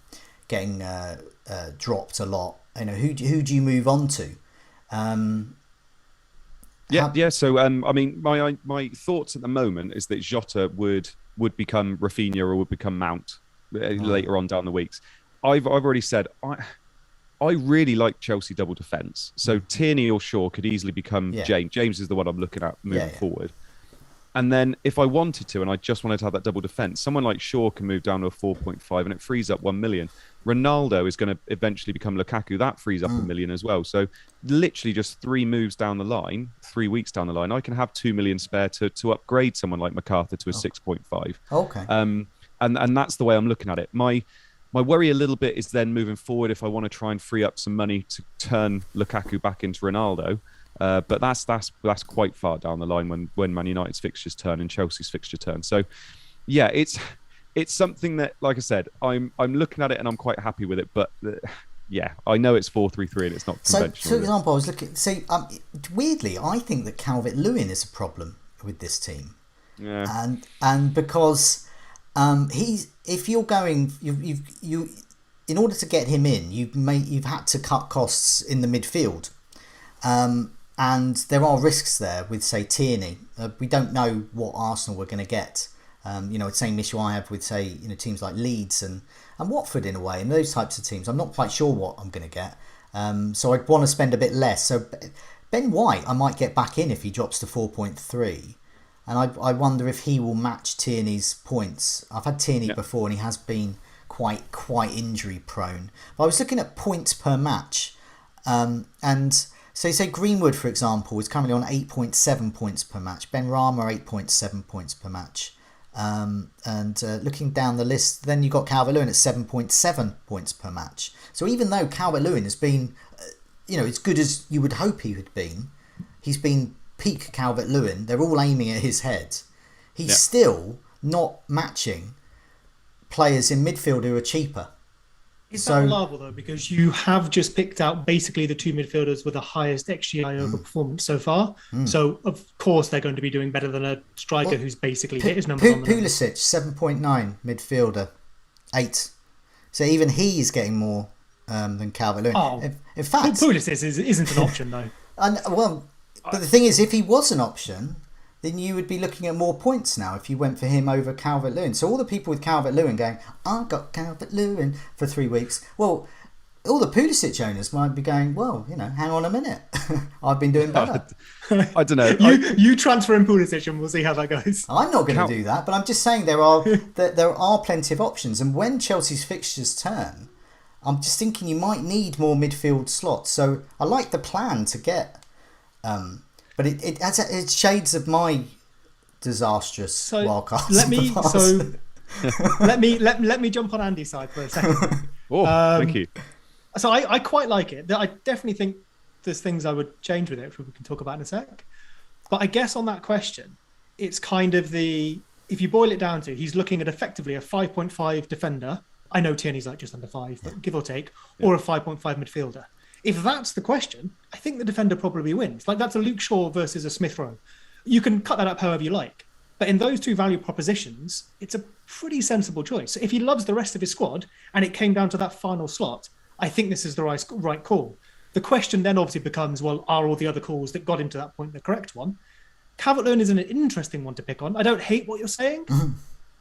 Speaker 1: dropped a lot. Who do you move on to?
Speaker 3: So I mean, my thoughts at the moment is that Jota would become Rafinha or would become Mount later on down the weeks. I've already said I really like Chelsea double defence. So Tierney or Shaw could easily become James. James is the one I'm looking at moving forward. And then if I wanted to, and I just wanted to have that double defence, someone like Shaw can move down to a 4.5 and it frees up 1 million. Ronaldo is going to eventually become Lukaku. That frees up 1 million as well. So literally just 3 moves down the line, 3 weeks down the line, I can have 2 million spare to upgrade someone like MacArthur to a 6.5.
Speaker 1: Okay.
Speaker 3: And that's the way I'm looking at it. My worry a little bit is then moving forward if I want to try and free up some money to turn Lukaku back into Ronaldo. But that's quite far down the line when Man United's fixtures turn and Chelsea's fixture turn. So, yeah, it's something that, like I said, I'm looking at it and I'm quite happy with it. But yeah, I know it's 4-3-3 and it's not conventional.
Speaker 1: So, for example, I was looking. See, weirdly, I think that Calvert-Lewin is a problem with this team.
Speaker 3: Yeah.
Speaker 1: And because if you're going, you in order to get him in, you've had to cut costs in the midfield. And there are risks there with, say, Tierney. We don't know what Arsenal we're going to get. The same issue I have with, say, teams like Leeds and Watford in a way, and those types of teams. I'm not quite sure what I'm going to get. So I'd want to spend a bit less. So Ben White, I might get back in if he drops to 4.3. And I wonder if he will match Tierney's points. I've had Tierney before and he has been quite injury prone. But I was looking at points per match. And... So say Greenwood, for example, is currently on 8.7 points per match. Ben Rama, 8.7 points per match. Looking down the list, then you've got Calvert-Lewin at 7.7 points per match. So even though Calvert-Lewin has been, as good as you would hope he had been, he's been peak Calvert-Lewin. They're all aiming at his head. He's still not matching players in midfield who are cheaper.
Speaker 2: Is that reliable, though? Because you have just picked out basically the 2 midfielders with the highest XGI over performance so far. So, of course, they're going to be doing better than a striker who's basically hit his numbers on the
Speaker 1: Pulisic, 7.9, midfielder, 8. So even he's getting more than Calvert-Lewin.
Speaker 2: Oh,
Speaker 1: in fact...
Speaker 2: Pulisic isn't an option, though.
Speaker 1: But the thing is, if he was an option, then you would be looking at more points now if you went for him over Calvert-Lewin. So all the people with Calvert-Lewin going, I got Calvert-Lewin for 3 weeks. Well, all the Pulisic owners might be going, well, hang on a minute. I've been doing better.
Speaker 3: I don't know.
Speaker 2: You transfer in Pulisic and we'll see how that goes.
Speaker 1: I'm not going to do that, but I'm just saying there are plenty of options. And when Chelsea's fixtures turn, I'm just thinking you might need more midfield slots. So I like the plan to get... But it's shades of my disastrous wildcards.
Speaker 2: Let me jump on Andy's side for a second.
Speaker 3: Thank you.
Speaker 2: So I quite like it. I definitely think there's things I would change with it, which we can talk about in a sec. But I guess on that question, it's kind of if you boil it down to, he's looking at effectively a 5.5 defender. I know Tierney's like just under 5, but give or take, or a 5.5 midfielder. If that's the question, I think the defender probably wins. Like that's a Luke Shaw versus a Smith Rowe. You can cut that up however you like. But in those two value propositions, it's a pretty sensible choice. If he loves the rest of his squad and it came down to that final slot, I think this is the right call. The question then obviously becomes, well, are all the other calls that got him to that point the correct one? Calvert-Lewin is an interesting one to pick on. I don't hate what you're saying,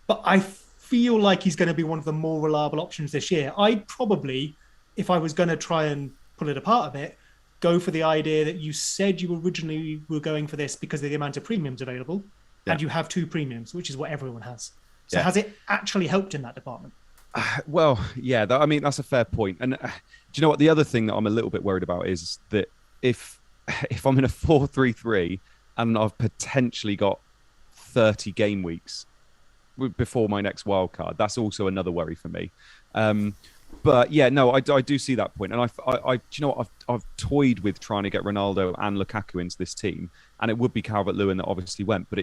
Speaker 2: but I feel like he's going to be one of the more reliable options this year. I'd probably, if I was going to try and pull it apart a bit, go for the idea that you said you originally were going for this because of the amount of premiums available, and you have 2 premiums, which is what everyone has. So has it actually helped in that department? That's a fair point. And do you know what? The other thing that I'm a little bit worried about is that if I'm in a 4-3-3 and I've potentially got 30 game weeks before my next wild card, that's also another worry for me. But yeah, no, I do see that point, and I do you know what? I've toyed with trying to get Ronaldo and Lukaku into this team, and it would be Calvert-Lewin that obviously went, but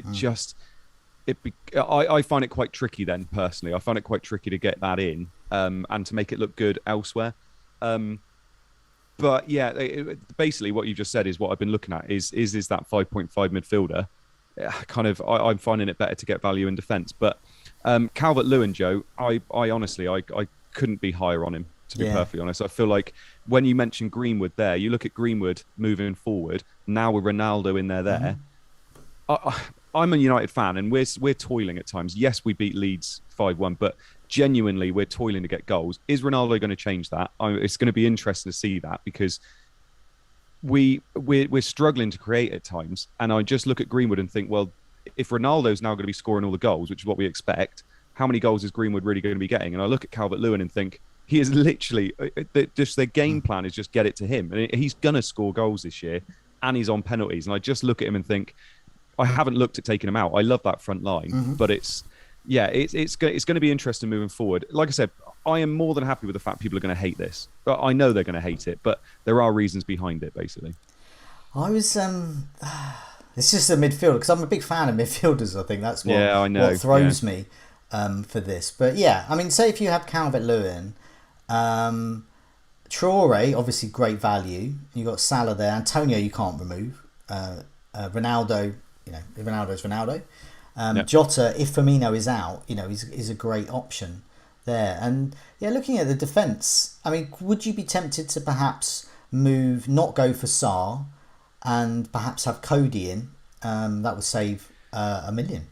Speaker 2: I find it quite tricky. Then personally, I find it quite tricky to get that in, and to make it look good elsewhere. But yeah, basically what you just said is what I've been looking at is that 5.5 midfielder. I'm finding it better to get value in defence, but Calvert-Lewin, Joe, I honestly couldn't be higher on him, to be perfectly honest. I feel like when you mentioned Greenwood there, you look at Greenwood moving forward, now with Ronaldo in there. I'm a United fan and we're toiling at times. Yes, we beat Leeds 5-1, but
Speaker 3: genuinely we're toiling to get goals. Is Ronaldo going to change that? It's going to be interesting to see that, because we're struggling to create at times. And I just look at Greenwood and think, well, if Ronaldo's now going to be scoring all the goals, which is what we expect, how many goals is Greenwood really going to be getting? And I look at Calvert-Lewin and think, he is literally just their game plan is just get it to him, and he's gonna score goals this year, and he's on penalties. And I just look at him and think, I haven't looked at taking him out. I love that front line, but it's going to be interesting moving forward. Like I said, I am more than happy with the fact people are going to hate this, but I know they're going to hate it. But there are reasons behind it, basically.
Speaker 1: I was it's just the midfield, because I'm a big fan of midfielders. I think that's what throws me for this. But yeah, I mean, say if you have Calvert-Lewin. Traore, obviously great value. You got Salah there. Antonio, you can't remove. Ronaldo, Ronaldo's Ronaldo. Jota, if Firmino is out, is a great option there. And yeah, looking at the defence, I mean, would you be tempted to perhaps not go for Sarr, and perhaps have Cody in? That would save $1 million.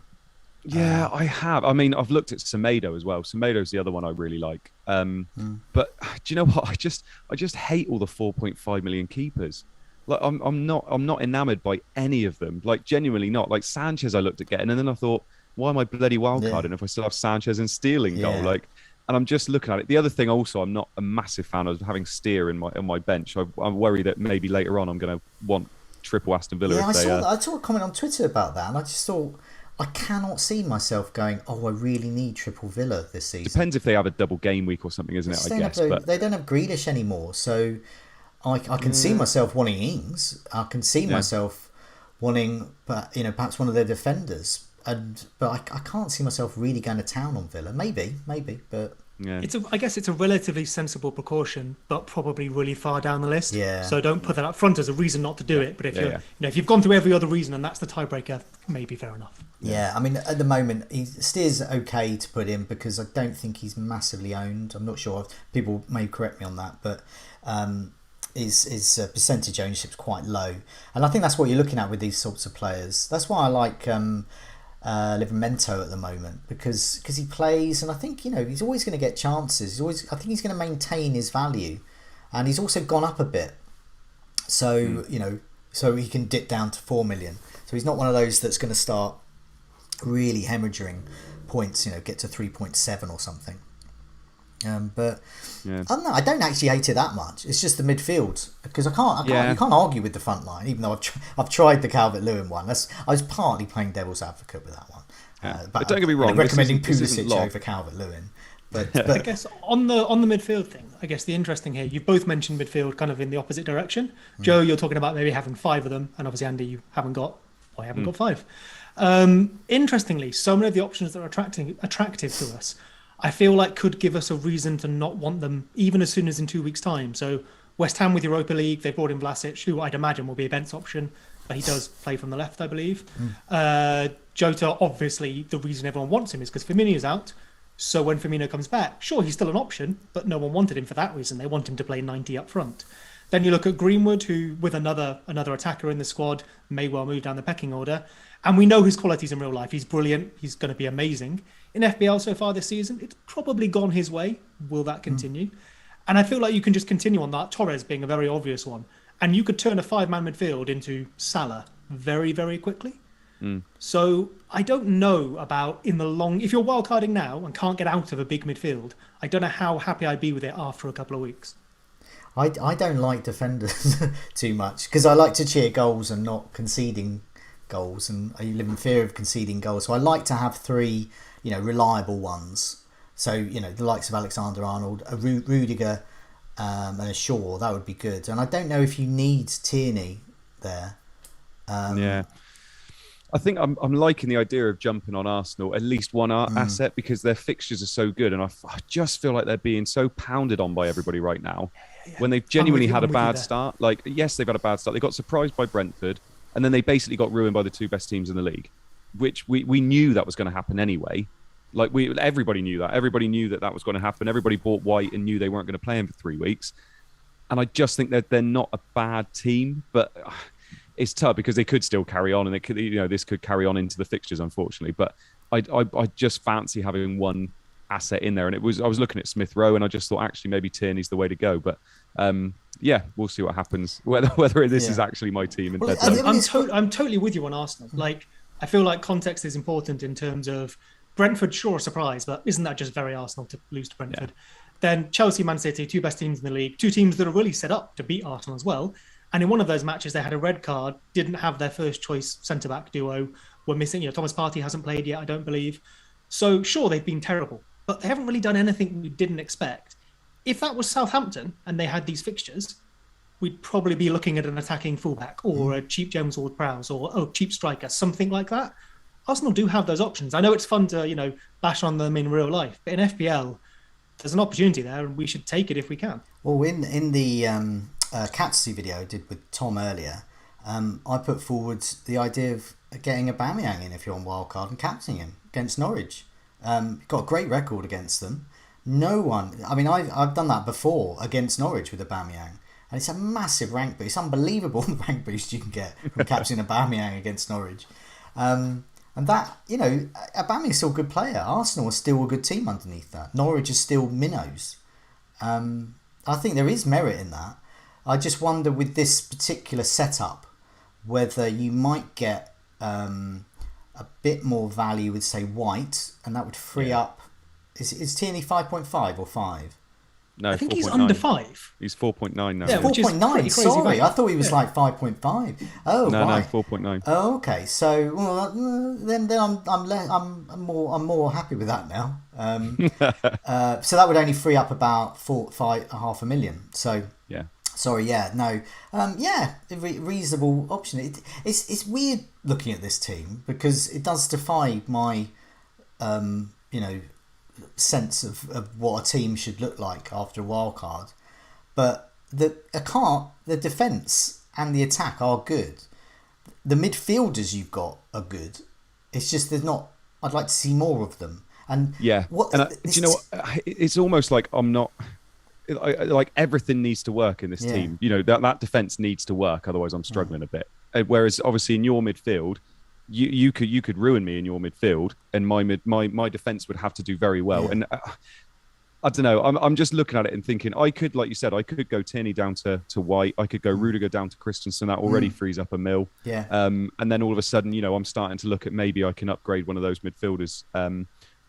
Speaker 3: Yeah, I have. I mean, I've looked at Semedo as well. Semedo's the other one I really like. But do you know what? I just hate all the 4.5 million keepers. Like, I'm not enamored by any of them. Like, genuinely not. Like Sanchez, I looked at getting, and then I thought, why am I bloody wildcarding if I still have Sanchez and Stealing goal? Like, and I'm just looking at it. The other thing, also, I'm not a massive fan of having Steer on my bench. I'm worried that maybe later on I'm going to want triple Aston Villa.
Speaker 1: Yeah, I saw a comment on Twitter about that, and I just thought, I cannot see myself going, I really need triple Villa this season.
Speaker 3: Depends if they have a double game week or something, isn't it? I guess.
Speaker 1: But they don't have Grealish anymore, so I can see myself wanting Ings. I can see myself wanting, perhaps one of their defenders. But I can't see myself really going to town on Villa. Maybe, but.
Speaker 2: Yeah. I guess it's a relatively sensible precaution, but probably really far down the list.
Speaker 1: Yeah.
Speaker 2: So don't put that up front as a reason not to do it. But if if you've gone through every other reason and that's the tiebreaker, maybe fair enough.
Speaker 1: Yeah, I mean, at the moment, Steer's okay to put in because I don't think he's massively owned. I'm not sure. People may correct me on that, but his percentage ownership's quite low, and I think that's what you're looking at with these sorts of players. That's why I like Livramento at the moment, because he plays, and I think he's always going to get chances. I think he's going to maintain his value, and he's also gone up a bit. So so he can dip down to 4 million. So he's not one of those that's going to start really hemorrhaging points. Get to 3.7 or something. But I don't know. I don't actually hate it that much. It's just the midfield, because you can't argue with the front line. Even though I've tried the Calvert-Lewin one. I was partly playing devil's advocate with that one.
Speaker 3: But don't get me wrong.
Speaker 1: Recommending Pulisic over Calvert-Lewin. But
Speaker 2: I guess on the midfield thing, I guess the interesting here, you've both mentioned midfield kind of in the opposite direction. Joe, you're talking about maybe having 5 of them, and obviously Andy, you haven't got 5. Interestingly, so many of the options that are attractive to us, I feel like could give us a reason to not want them even as soon as in 2 weeks' time. So West Ham with Europa League, they've brought in Vlasic, who I'd imagine will be a bench option, but he does play from the left, I believe. Jota, obviously, the reason everyone wants him is because Firmino's out. So when Firmino comes back, sure, he's still an option, but no one wanted him for that reason. They want him to play 90 up front. Then you look at Greenwood, who, with another attacker in the squad, may well move down the pecking order. And we know his qualities in real life. He's brilliant. He's going to be amazing. In FPL so far this season, it's probably gone his way. Will that continue? And I feel like you can just continue on that, Torres being a very obvious one. And you could turn a 5-man midfield into Salah very, very quickly. So I don't know about in the long... If you're wildcarding now and can't get out of a big midfield, I don't know how happy I'd be with it after a couple of weeks.
Speaker 1: I don't like defenders too much, because I like to cheer goals and not conceding goals, and I live in fear of conceding goals. So I like to have 3, reliable ones. So, the likes of Alexander-Arnold, a Rudiger, and a Shaw, that would be good. And I don't know if you need Tierney there.
Speaker 3: I think I'm liking the idea of jumping on Arsenal, at least one asset, because their fixtures are so good. And I just feel like they're being so pounded on by everybody right now. When they've genuinely had a bad start. Like, yes, they've had a bad start. They got surprised by Brentford, and then they basically got ruined by the 2 best teams in the league, which we knew that was going to happen anyway. Like, everybody knew that. Everybody knew that was going to happen. Everybody bought White and knew they weren't going to play him for 3 weeks. And I just think that they're not a bad team, but it's tough because they could still carry on, and it could, this could carry on into the fixtures, unfortunately. But I just fancy having one asset in there. And I was looking at Smith Rowe, and I just thought actually maybe Tierney's the way to go. But yeah, we'll see what happens. Whether this is actually my team in deadline.
Speaker 2: I'm totally with you on Arsenal. Like, I feel like context is important in terms of Brentford, sure, a surprise, but isn't that just very Arsenal to lose to Brentford? Yeah. Then Chelsea, Man City, two best teams in the league, two teams that are really set up to beat Arsenal as well. And in one of those matches, they had a red card, didn't have their first choice centre-back duo, were missing. Thomas Partey hasn't played yet, I don't believe. So sure, they've been terrible, but they haven't really done anything we didn't expect. If that was Southampton and they had these fixtures, we'd probably be looking at an attacking fullback or a cheap James Ward-Prowse or cheap striker, something like that. Arsenal do have those options. I know it's fun to, bash on them in real life, but in FPL, there's an opportunity there and we should take it if we can.
Speaker 1: Well, in the Captaincy video I did with Tom earlier, I put forward the idea of getting Aubameyang in if you're on wildcard and captaining him against Norwich. Got a great record against them. No one, I've done that before against Norwich with Aubameyang. And it's a massive rank boost. It's unbelievable the rank boost you can get from capturing Aubameyang against Norwich. And that, Aubameyang's still a good player. Arsenal are still a good team underneath that. Norwich is still minnows. I think there is merit in that. I just wonder with this particular setup whether you might get a bit more value with, say, White, and that would free up. Is Tierney 5.5 or 5?
Speaker 3: No,
Speaker 2: I think
Speaker 3: 4.
Speaker 2: he's under 5.
Speaker 3: He's 4.9 now.
Speaker 2: Yeah,
Speaker 1: 4.9. Sorry, I thought he was like 5.5. Oh,
Speaker 3: no,
Speaker 1: right.
Speaker 3: No, 4.9.
Speaker 1: Oh, okay. So then I'm more happy with that now. So that would only free up about 500,000. So
Speaker 3: yeah.
Speaker 1: Sorry, yeah, no, reasonable option. It's weird looking at this team because it does defy my, sense of what a team should look like after a wild card. But the defence and the attack are good. The midfielders you've got are good. It's just there's not. I'd like to see more of them. And
Speaker 3: yeah, do you know what? It's almost like I'm not. Like everything needs to work in this team. That defense needs to work. Otherwise, I'm struggling a bit. Whereas, obviously, in your midfield, you could ruin me in your midfield, and my defense would have to do very well. Yeah. And I don't know. I'm just looking at it and thinking I could, like you said, I could go Tierney down to White. I could go Rudiger down to Christensen. That already frees up a mil.
Speaker 1: Yeah.
Speaker 3: And then all of a sudden, I'm starting to look at maybe I can upgrade one of those midfielders.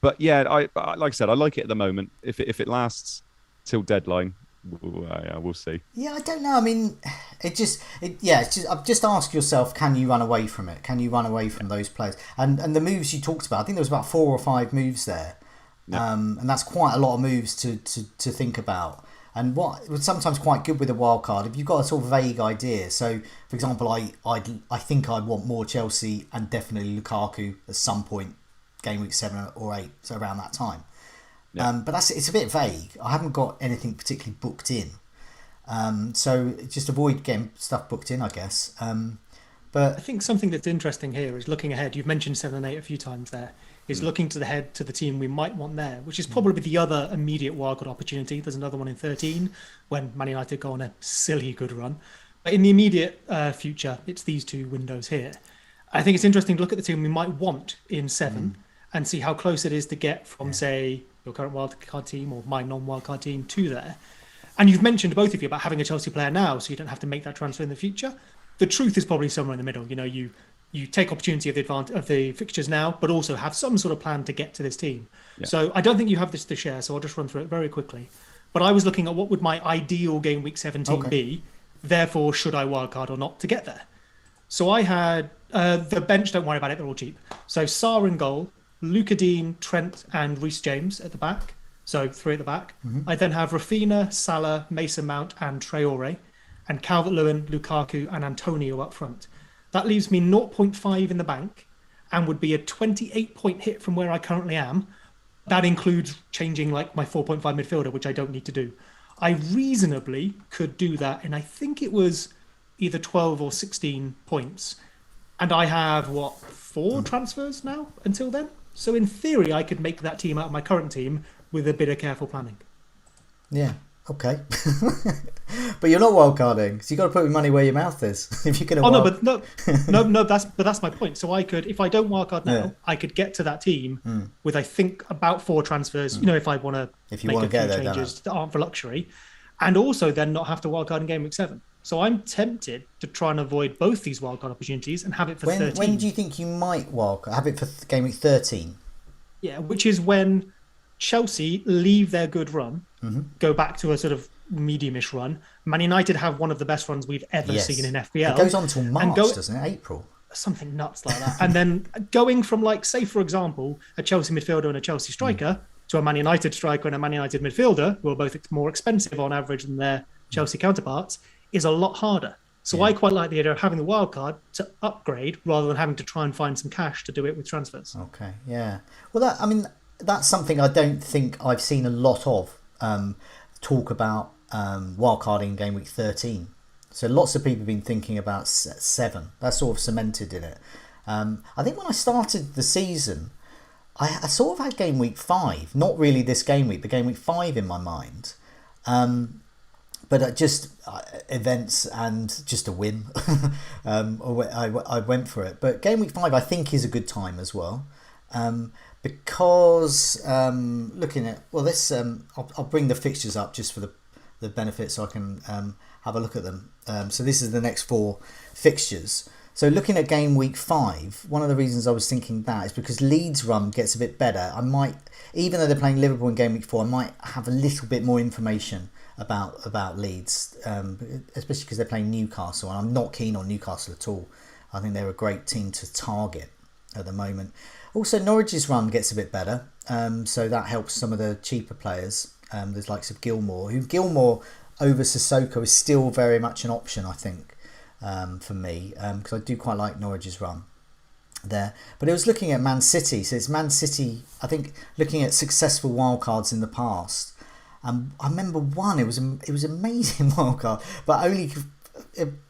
Speaker 3: But yeah, like I said, I like it at the moment. If it lasts till deadline, we'll see.
Speaker 1: Yeah, I don't know. I mean, just ask yourself: can you run away from it? Can you run away from those players? And the moves you talked about, I think there was about 4 or 5 moves there, and that's quite a lot of moves to think about. And what was sometimes quite good with a wild card, if you've got a sort of vague idea. So, for example, I think I'd want more Chelsea and definitely Lukaku at some point, game week 7 or 8, so around that time. Yeah. But it's a bit vague. I haven't got anything particularly booked in. So just avoid getting stuff booked in, I guess. But
Speaker 2: I think something that's interesting here is looking ahead. You've mentioned 7 and 8 a few times there. Is looking to the team we might want there, which is probably the other immediate wildcard opportunity. There's another one in 13 when Man United go on a silly good run. But in the immediate future, it's these 2 windows here. I think it's interesting to look at the team we might want in 7 and see how close it is to get from, say, your current wildcard team or my non-wildcard team to there. And you've mentioned, both of you, about having a Chelsea player now so you don't have to make that transfer in the future. The truth is probably somewhere in the middle. You take opportunity of the fixtures now, but also have some sort of plan to get to this team. Yeah. So I don't think you have this to share, so I'll just run through it very quickly. But I was looking at what would my ideal game week 17 be, therefore should I wildcard or not to get there. So I had the bench, don't worry about it, they're all cheap. So Sarr in goal, Luka Dean, Trent and Reece James at the back. So 3 at the back. I then have Rafinha, Salah, Mason Mount and Traore, and Calvert-Lewin, Lukaku and Antonio up front. That leaves me 0.5 in the bank and would be a 28-point hit from where I currently am. That includes changing like my 4.5 midfielder, which I don't need to do. I reasonably could do that, and I think it was either 12 or 16 points. And I have, 4 transfers now until then? So in theory, I could make that team out of my current team with a bit of careful planning.
Speaker 1: Yeah. Okay. But you're not wildcarding, so you got to put your money where your mouth is. If you're going to.
Speaker 2: Oh no, that's my point. So I could, if I don't wildcard now, I could get to that team with I think about 4 transfers. You know, if I want to make a few changes that aren't for luxury, and also then not have to wildcard in game week 7. So I'm tempted to try and avoid both these wildcard opportunities and have it for 13.
Speaker 1: When do you think you might wildcard? Have it for game week 13?
Speaker 2: Yeah, which is when Chelsea leave their good run, go back to a sort of medium-ish run. Man United have one of the best runs we've ever seen in FPL.
Speaker 1: It goes on till March, doesn't it? April.
Speaker 2: Something nuts like that. And then going from, like, say, for example, a Chelsea midfielder and a Chelsea striker to a Man United striker and a Man United midfielder, who are both more expensive on average than their Chelsea counterparts, is a lot harder. So I quite like the idea of having the wild card to upgrade rather than having to try and find some cash to do it with transfers.
Speaker 1: Okay, yeah. Well, that's something I don't think I've seen a lot of talk about wildcarding in game week 13. So lots of people have been thinking about 7. That's sort of cemented in it. I think when I started the season, I sort of had game week 5, not really this game week, but game week 5 in my mind. But just events and just a whim, I went for it. But game week 5 I think is a good time as well. Because looking at this, I'll bring the fixtures up just for the benefit, so I can have a look at them. So this is the next 4 fixtures. So looking at game week 5, one of the reasons I was thinking that is because Leeds' run gets a bit better. I might, even though they're playing Liverpool in game week 4, I might have a little bit more information about Leeds, especially because they're playing Newcastle, and I'm not keen on Newcastle at all. I think they're a great team to target at the moment. Also, Norwich's run gets a bit better, so that helps some of the cheaper players. There's likes of Gilmore over Sissoko is still very much an option, I think, for me, because I do quite like Norwich's run there. But it was looking at Man City, so it's Man City, I think, looking at successful wildcards in the past. I remember one, it was amazing wildcard, but only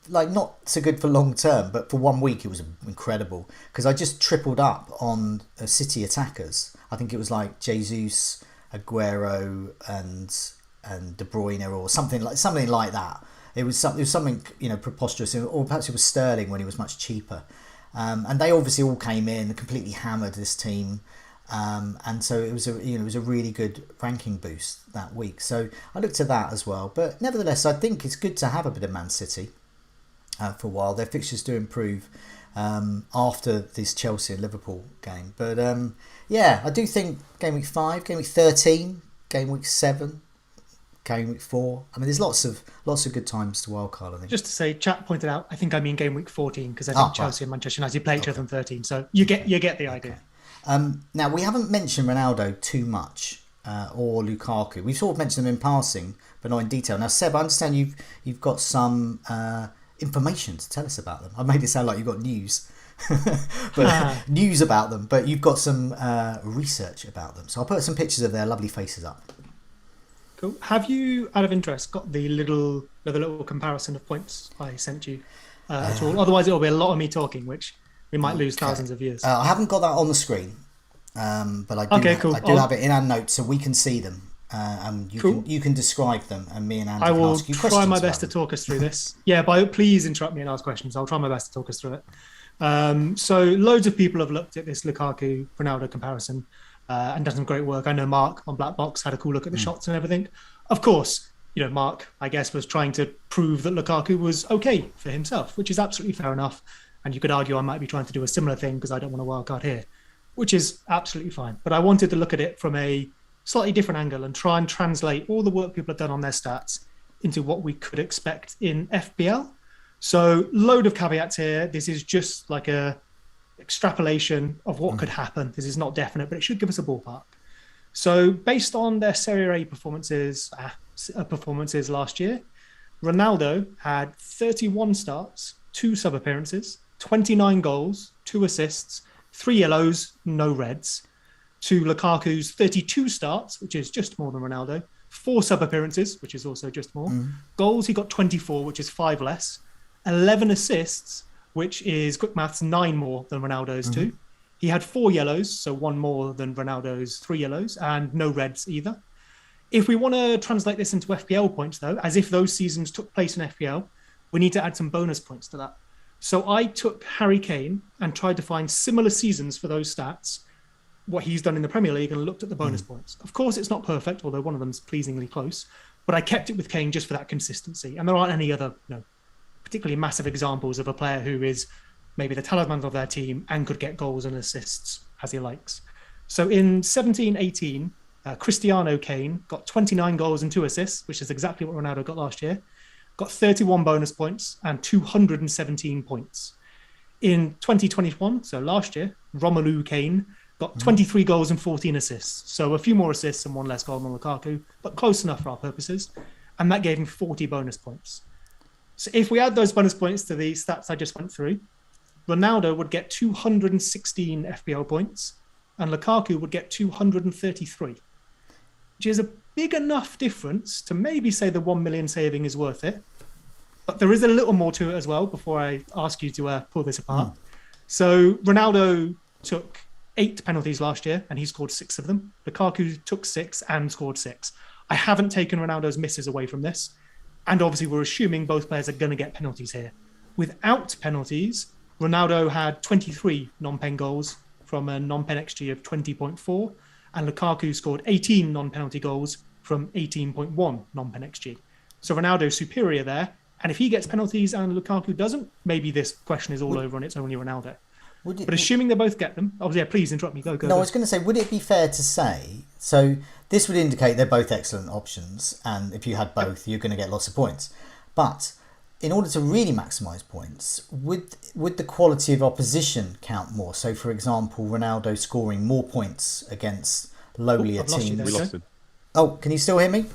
Speaker 1: not so good for long term, but for 1 week it was incredible because I just tripled up on City attackers. I think it was like Jesus, Aguero, and De Bruyne or something like that. It was something preposterous, or perhaps it was Sterling when he was much cheaper. And they obviously all came in and completely hammered this team. And so it was a really good ranking boost that week. So I looked at that as well. But nevertheless, I think it's good to have a bit of Man City for a while. Their fixtures do improve after this Chelsea and Liverpool game. But I do think game week 5, game week 13, game week 7, game week 4. I mean, there's lots of good times to wildcard, I think.
Speaker 2: Just to say, chat pointed out, I think I mean game week 14 because I think Chelsea and Manchester United play each other on 13. So you get the idea.
Speaker 1: Okay. Now, we haven't mentioned Ronaldo too much, or Lukaku. We've sort of mentioned them in passing, but not in detail. Now, Seb, I understand you've got some information to tell us about them. I made it sound like you've got news, but news about them, but you've got some research about them. So I'll put some pictures of their lovely faces up.
Speaker 2: Cool. Have you, out of interest, got the little comparison of points I sent you at all? Otherwise, it'll be a lot of me talking, which we might lose thousands of viewers.
Speaker 1: I haven't got that on the screen, but I do. I do have it in our notes, so we can see them, and you can describe them, and me and Andy can ask you questions.
Speaker 2: I will try my best to talk us through this. Yeah, please interrupt me and ask questions. I'll try my best to talk us through it. So loads of people have looked at this Lukaku Ronaldo comparison and done some great work. I know Mark on Black Box had a cool look at the shots and everything. Of course, Mark, I guess, was trying to prove that Lukaku was okay for himself, which is absolutely fair enough. And you could argue I might be trying to do a similar thing because I don't want to wildcard here, which is absolutely fine. But I wanted to look at it from a slightly different angle and try and translate all the work people have done on their stats into what we could expect in FPL. So load of caveats here. This is just like a extrapolation of what could happen. This is not definite, but it should give us a ballpark. So based on their Serie A performances last year, Ronaldo had 31 starts, 2 sub-appearances, 29 goals, 2 assists, 3 yellows, no reds, to Lukaku's 32 starts, which is just more than Ronaldo, 4 sub-appearances, which is also just more, goals he got 24, which is 5 less, 11 assists, which is, quick maths, 9 more than Ronaldo's 2. He had 4 yellows, so 1 more than Ronaldo's 3 yellows, and no reds either. If we want to translate this into FPL points, though, as if those seasons took place in FPL, we need to add some bonus points to that. So I took Harry Kane and tried to find similar seasons for those stats, what he's done in the Premier League, and looked at the bonus points. Of course, it's not perfect, although one of them's pleasingly close, but I kept it with Kane just for that consistency. And there aren't any other, particularly massive examples of a player who is maybe the talisman of their team and could get goals and assists as he likes. So in 17-18, Cristiano Kane got 29 goals and 2 assists, which is exactly what Ronaldo got last year, got 31 bonus points and 217 points. In 2021, so last year, Romelu Kane got 23 goals and 14 assists. So a few more assists and one less goal than Lukaku, but close enough for our purposes. And that gave him 40 bonus points. So if we add those bonus points to the stats I just went through, Ronaldo would get 216 FPL points and Lukaku would get 233, which is a big enough difference to maybe say the 1 million saving is worth it. But there is a little more to it as well before I ask you to pull this apart. So Ronaldo took 8 penalties last year and he scored 6 of them. Lukaku took 6 and scored 6. I haven't taken Ronaldo's misses away from this. And obviously we're assuming both players are going to get penalties here. Without penalties, Ronaldo had 23 non-pen goals from a non-pen XG of 20.4, and Lukaku scored 18 non-penalty goals from 18.1 non-pen XG. So Ronaldo's superior there, and if he gets penalties and Lukaku doesn't, maybe this question is all over and it's only Ronaldo. But assuming they both get them, obviously, please interrupt me. Go.
Speaker 1: No, I was going to say, would it be fair to say, so this would indicate they're both excellent options, and if you had both, you're going to get lots of points. But in order to really maximise points, would the quality of opposition count more? So, for example, Ronaldo scoring more points against lowlier teams.
Speaker 3: We lost him.
Speaker 1: Oh, can you still hear me?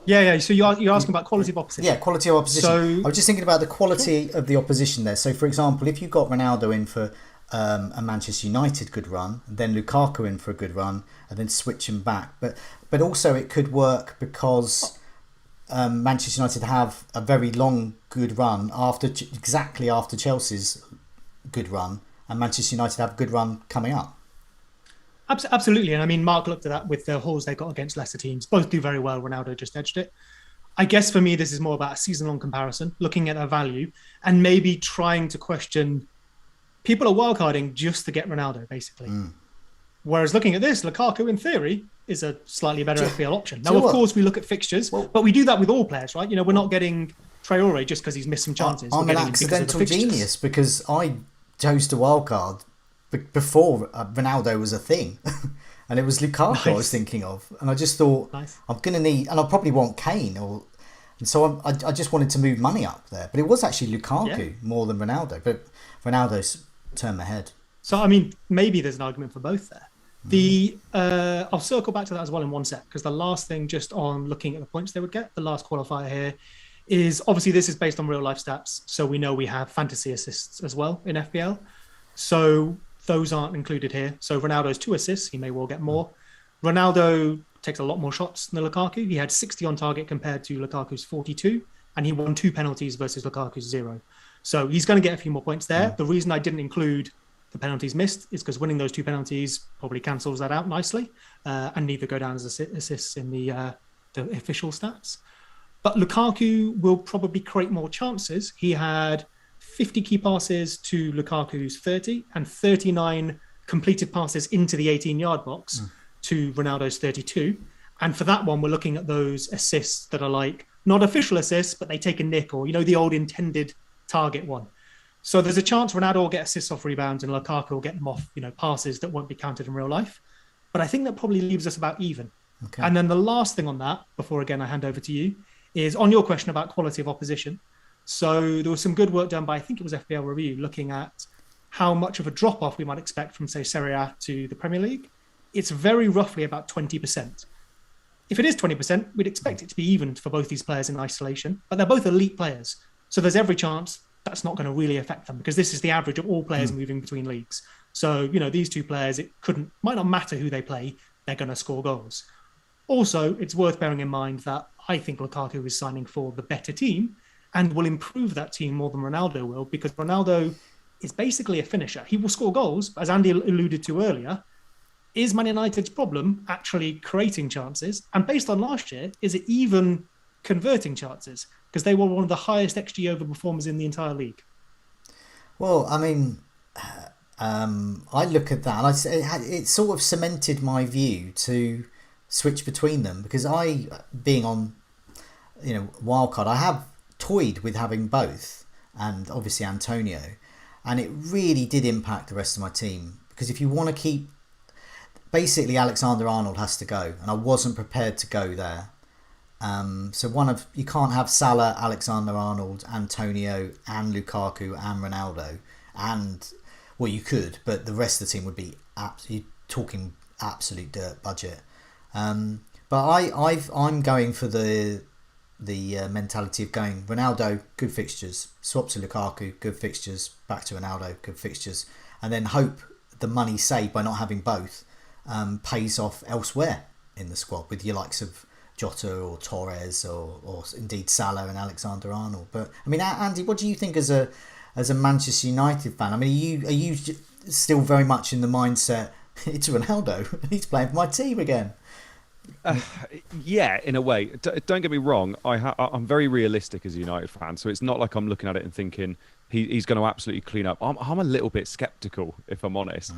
Speaker 2: Yeah. So you're asking about quality of opposition.
Speaker 1: Yeah, quality of opposition.
Speaker 2: So,
Speaker 1: I was just thinking about the quality of the opposition there. So, for example, if you got Ronaldo in for a Manchester United good run, then Lukaku in for a good run, and then switch him back. But also it could work because Manchester United have a very long good run exactly after Chelsea's good run, and Manchester United have a good run coming up.
Speaker 2: Absolutely. And I mean, Mark looked at that with the hauls they got against lesser teams. Both do very well. Ronaldo just edged it. I guess for me, this is more about a season-long comparison, looking at their value and maybe trying to question people are wildcarding just to get Ronaldo, basically. Whereas looking at this, Lukaku, in theory, is a slightly better FPL option. Now, of course, we look at fixtures, but we do that with all players, right? We're not getting Traore just because he's missed some chances.
Speaker 1: I'm an accidental genius because I chose to wildcard before Ronaldo was a thing. And it was Lukaku I was thinking of. And I just thought, I'm going to need... And I probably want Kane. And so I just wanted to move money up there. But it was actually Lukaku more than Ronaldo. But Ronaldo's turned my head. So,
Speaker 2: I mean, maybe there's an argument for both there. I'll circle back to that as well in one sec, because the last thing, just on looking at the points they would get, the last qualifier here is, obviously this is based on real life stats. So we know we have fantasy assists as well in FPL. So those aren't included here. So Ronaldo's 2 assists, he may well get more. Ronaldo takes a lot more shots than Lukaku. He had 60 on target compared to Lukaku's 42, and he won 2 penalties versus Lukaku's 0. So he's going to get a few more points there. The reason I didn't include the penalties missed is because winning those 2 penalties probably cancels that out nicely, and neither go down as assists in the official stats. But Lukaku will probably create more chances. He had 50 key passes to Lukaku's 30 and 39 completed passes into the 18-yard box to Ronaldo's 32. And for that one, we're looking at those assists that are like not official assists, but they take a nick, or, the old intended target one. So there's a chance Ronaldo will get assists off rebounds and Lukaku will get them off, passes that won't be counted in real life. But I think that probably leaves us about even. Okay. And then the last thing on that, before again I hand over to you, is on your question about quality of opposition. So there was some good work done by, I think it was FPL Review, looking at how much of a drop-off we might expect from, say, Serie A to the Premier League. It's very roughly about 20%. If it is 20%, we'd expect it to be even for both these players in isolation, but they're both elite players. So there's every chance that's not going to really affect them, because this is the average of all players moving between leagues. So, these 2 players, might not matter who they play, they're going to score goals. Also, it's worth bearing in mind that I think Lukaku is signing for the better team and will improve that team more than Ronaldo will, because Ronaldo is basically a finisher. He will score goals, as Andy alluded to earlier. is Man United's problem actually creating chances? And based on last year, is it even converting chances? Because they were one of the highest XG over performers in the entire league.
Speaker 1: Well, I mean, I look at that and it sort of cemented my view to switch between them, because being on, wildcard, I have toyed with having both, and obviously Antonio, and it really did impact the rest of my team, because if you want to keep, basically Alexander-Arnold has to go, and I wasn't prepared to go there. So you can't have Salah, Alexander-Arnold, Antonio and Lukaku and Ronaldo, and well, you could, but the rest of the team would be talking absolute dirt budget. But I'm going for the mentality of going Ronaldo, good fixtures, swap to Lukaku, good fixtures, back to Ronaldo, good fixtures, and then hope the money saved by not having both pays off elsewhere in the squad with your likes of Jota or Torres or indeed Salah and Alexander-Arnold. But I mean, Andy, what do you think as a Manchester United fan? I mean, are you still very much in the mindset, it's Ronaldo, he's playing for my team again?
Speaker 3: Yeah, in a way. Don't get me wrong. I'm very realistic as a United fan, so it's not like I'm looking at it and thinking he's going to absolutely clean up. I'm a little bit skeptical, if I'm honest.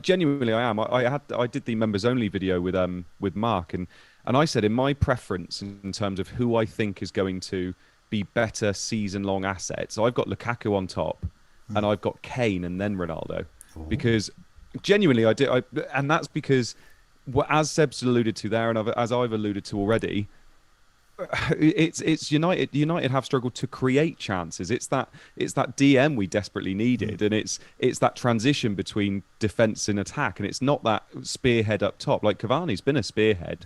Speaker 3: Genuinely, I am. I did the members only video with Mark, and I said in my preference in terms of who I think is going to be better season long assets, I've got Lukaku on top, and I've got Kane and then Ronaldo, because genuinely and that's because, as Seb's alluded to there, and as I've alluded to already, it's United. United have struggled to create chances. It's that DM we desperately needed, and it's that transition between defence and attack, and it's not that spearhead up top. Like Cavani's been a spearhead.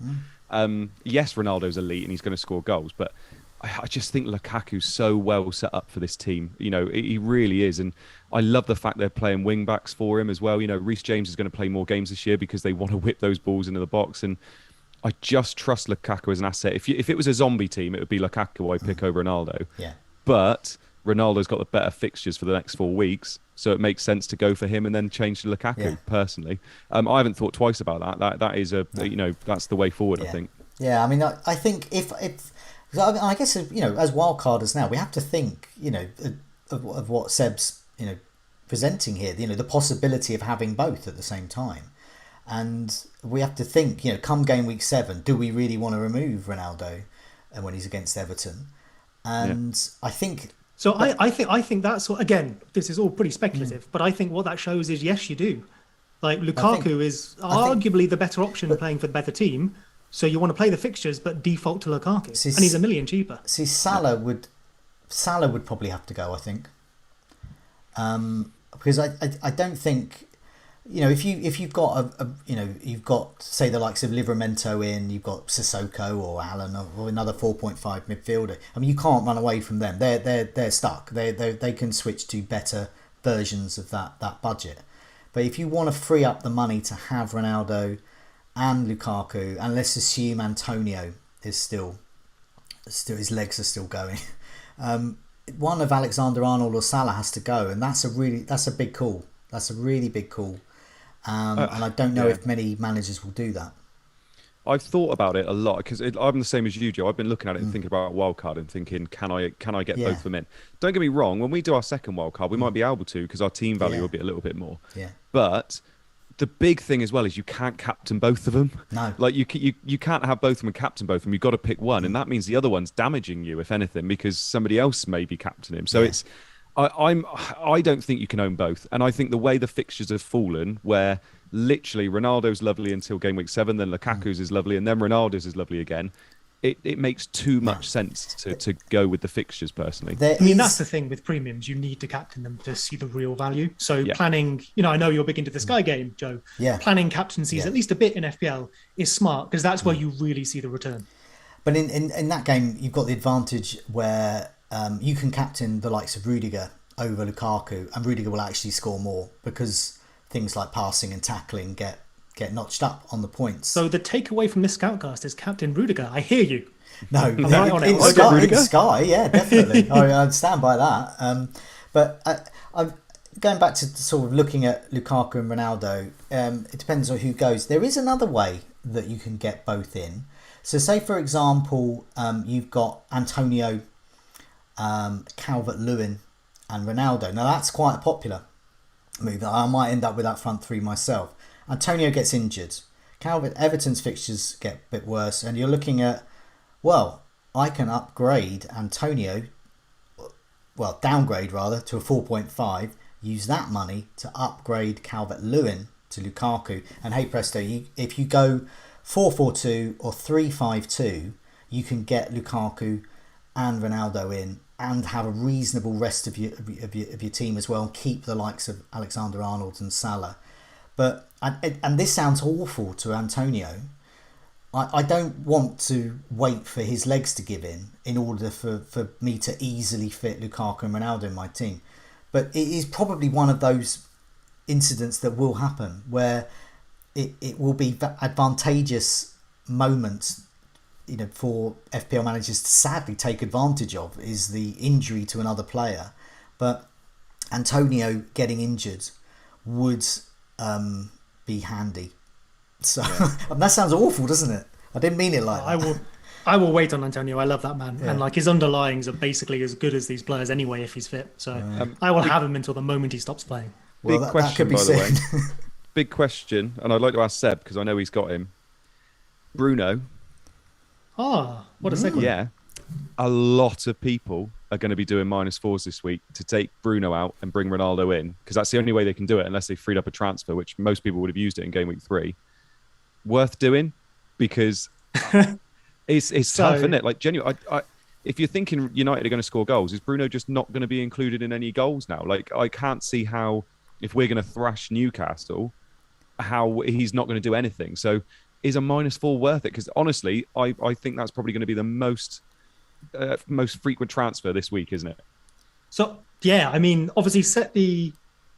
Speaker 3: Yes, Ronaldo's elite and he's going to score goals, but I just think Lukaku's so well set up for this team. He really is. And I love the fact they're playing wing backs for him as well. Reece James is going to play more games this year because they want to whip those balls into the box. And I just trust Lukaku as an asset. If it was a zombie team, it would be Lukaku I pick over Ronaldo.
Speaker 1: Yeah.
Speaker 3: But Ronaldo's got the better fixtures for the next 4 weeks, so it makes sense to go for him and then change to Lukaku, personally. I haven't thought twice about that. That is that's the way forward, I think. Yeah,
Speaker 1: I mean, I think if I guess, as wildcarders now, we have to think, of what Seb's, presenting here, the possibility of having both at the same time. And we have to think, come game week 7, do we really want to remove Ronaldo when he's against Everton? And I think...
Speaker 2: So I think that's what, again, this is all pretty speculative, but I think what that shows is, yes, you do. Like, Lukaku is arguably the better option playing for the better team. So you want to play the fixtures, but default to Lukaku, and he's $1 million cheaper.
Speaker 1: See, Salah would probably have to go, I think, because I don't think, if you've got you've got, say, the likes of Livramento in, you've got Sissoko or Allen or another 4.5 midfielder. I mean, you can't run away from them. They're stuck. They can switch to better versions of that budget. But if you want to free up the money to have Ronaldo and Lukaku, and let's assume Antonio is still his legs are still going, one of Alexander-Arnold or Salah has to go, and that's a big call. That's a really big call, and I don't know if many managers will do that.
Speaker 3: I've thought about it a lot because I'm the same as you, Joe. I've been looking at it and thinking about wildcard and thinking, can I get both of them in? Don't get me wrong. When we do our second wildcard, we might be able to because our team value will be a little bit more.
Speaker 1: Yeah.
Speaker 3: But the big thing as well is you can't captain both of them.
Speaker 1: No.
Speaker 3: Like you can't have both of them and captain both of them. You've got to pick one, and that means the other one's damaging you, if anything, because somebody else may be captaining him. So it's I don't think you can own both, and I think the way the fixtures have fallen, where literally Ronaldo's lovely until game week 7, then Lukaku's is lovely, and then Ronaldo's is lovely again. It makes too much sense to go with the fixtures, personally.
Speaker 2: That's the thing with premiums. You need to captain them to see the real value. So planning, I know you're big into the Sky game, Joe.
Speaker 1: Yeah.
Speaker 2: Planning captaincies, at least a bit in FPL, is smart because that's where you really see the return.
Speaker 1: But in that game, you've got the advantage where you can captain the likes of Rudiger over Lukaku, and Rudiger will actually score more because things like passing and tackling get notched up on the points.
Speaker 2: So the takeaway from this Scoutcast is Captain Rudiger. I hear you.
Speaker 1: No,
Speaker 2: I'm right on it.
Speaker 1: In Sky, yeah, definitely. I stand by that. But going back to sort of looking at Lukaku and Ronaldo, it depends on who goes. There is another way that you can get both in. So say, for example, you've got Antonio, Calvert-Lewin and Ronaldo. Now, that's quite a popular move. I might end up with that front three myself. Antonio gets injured. Everton's fixtures get a bit worse. And you're looking at, well, I can upgrade Antonio, well, downgrade rather, to a 4.5. Use that money to upgrade Calvert-Lewin to Lukaku. And hey presto, if you go 4-4-2 or 3-5-2, you can get Lukaku and Ronaldo in and have a reasonable rest of your team as well, and keep the likes of Alexander-Arnold and Salah. But and this sounds awful to Antonio. I don't want to wait for his legs to give in order for me to easily fit Lukaku and Ronaldo in my team. But it is probably one of those incidents that will happen where it will be advantageous moments, for FPL managers to sadly take advantage of, is the injury to another player. But Antonio getting injured would be handy. So that sounds awful, doesn't it? I didn't mean it like that.
Speaker 2: I will wait on Antonio. I love that man. Yeah. And his underlyings are basically as good as these players anyway if he's fit. So I will have him until the moment he stops playing.
Speaker 3: Well, big question, by the way. Big question, and I'd like to ask Seb because I know he's got him. Bruno.
Speaker 2: What a segue.
Speaker 3: Yeah. A lot of people are going to be doing -4s this week to take Bruno out and bring Ronaldo in, because that's the only way they can do it unless they freed up a transfer, which most people would have used it in game week 3. Worth doing, because it's tough, isn't it? Like, genuinely, if you're thinking United are going to score goals, is Bruno just not going to be included in any goals now? Like, I can't see how, if we're going to thrash Newcastle, how he's not going to do anything. So is a -4 worth it? Because honestly, I think that's probably going to be the most frequent transfer this week, isn't it?
Speaker 2: So yeah, I mean, obviously set the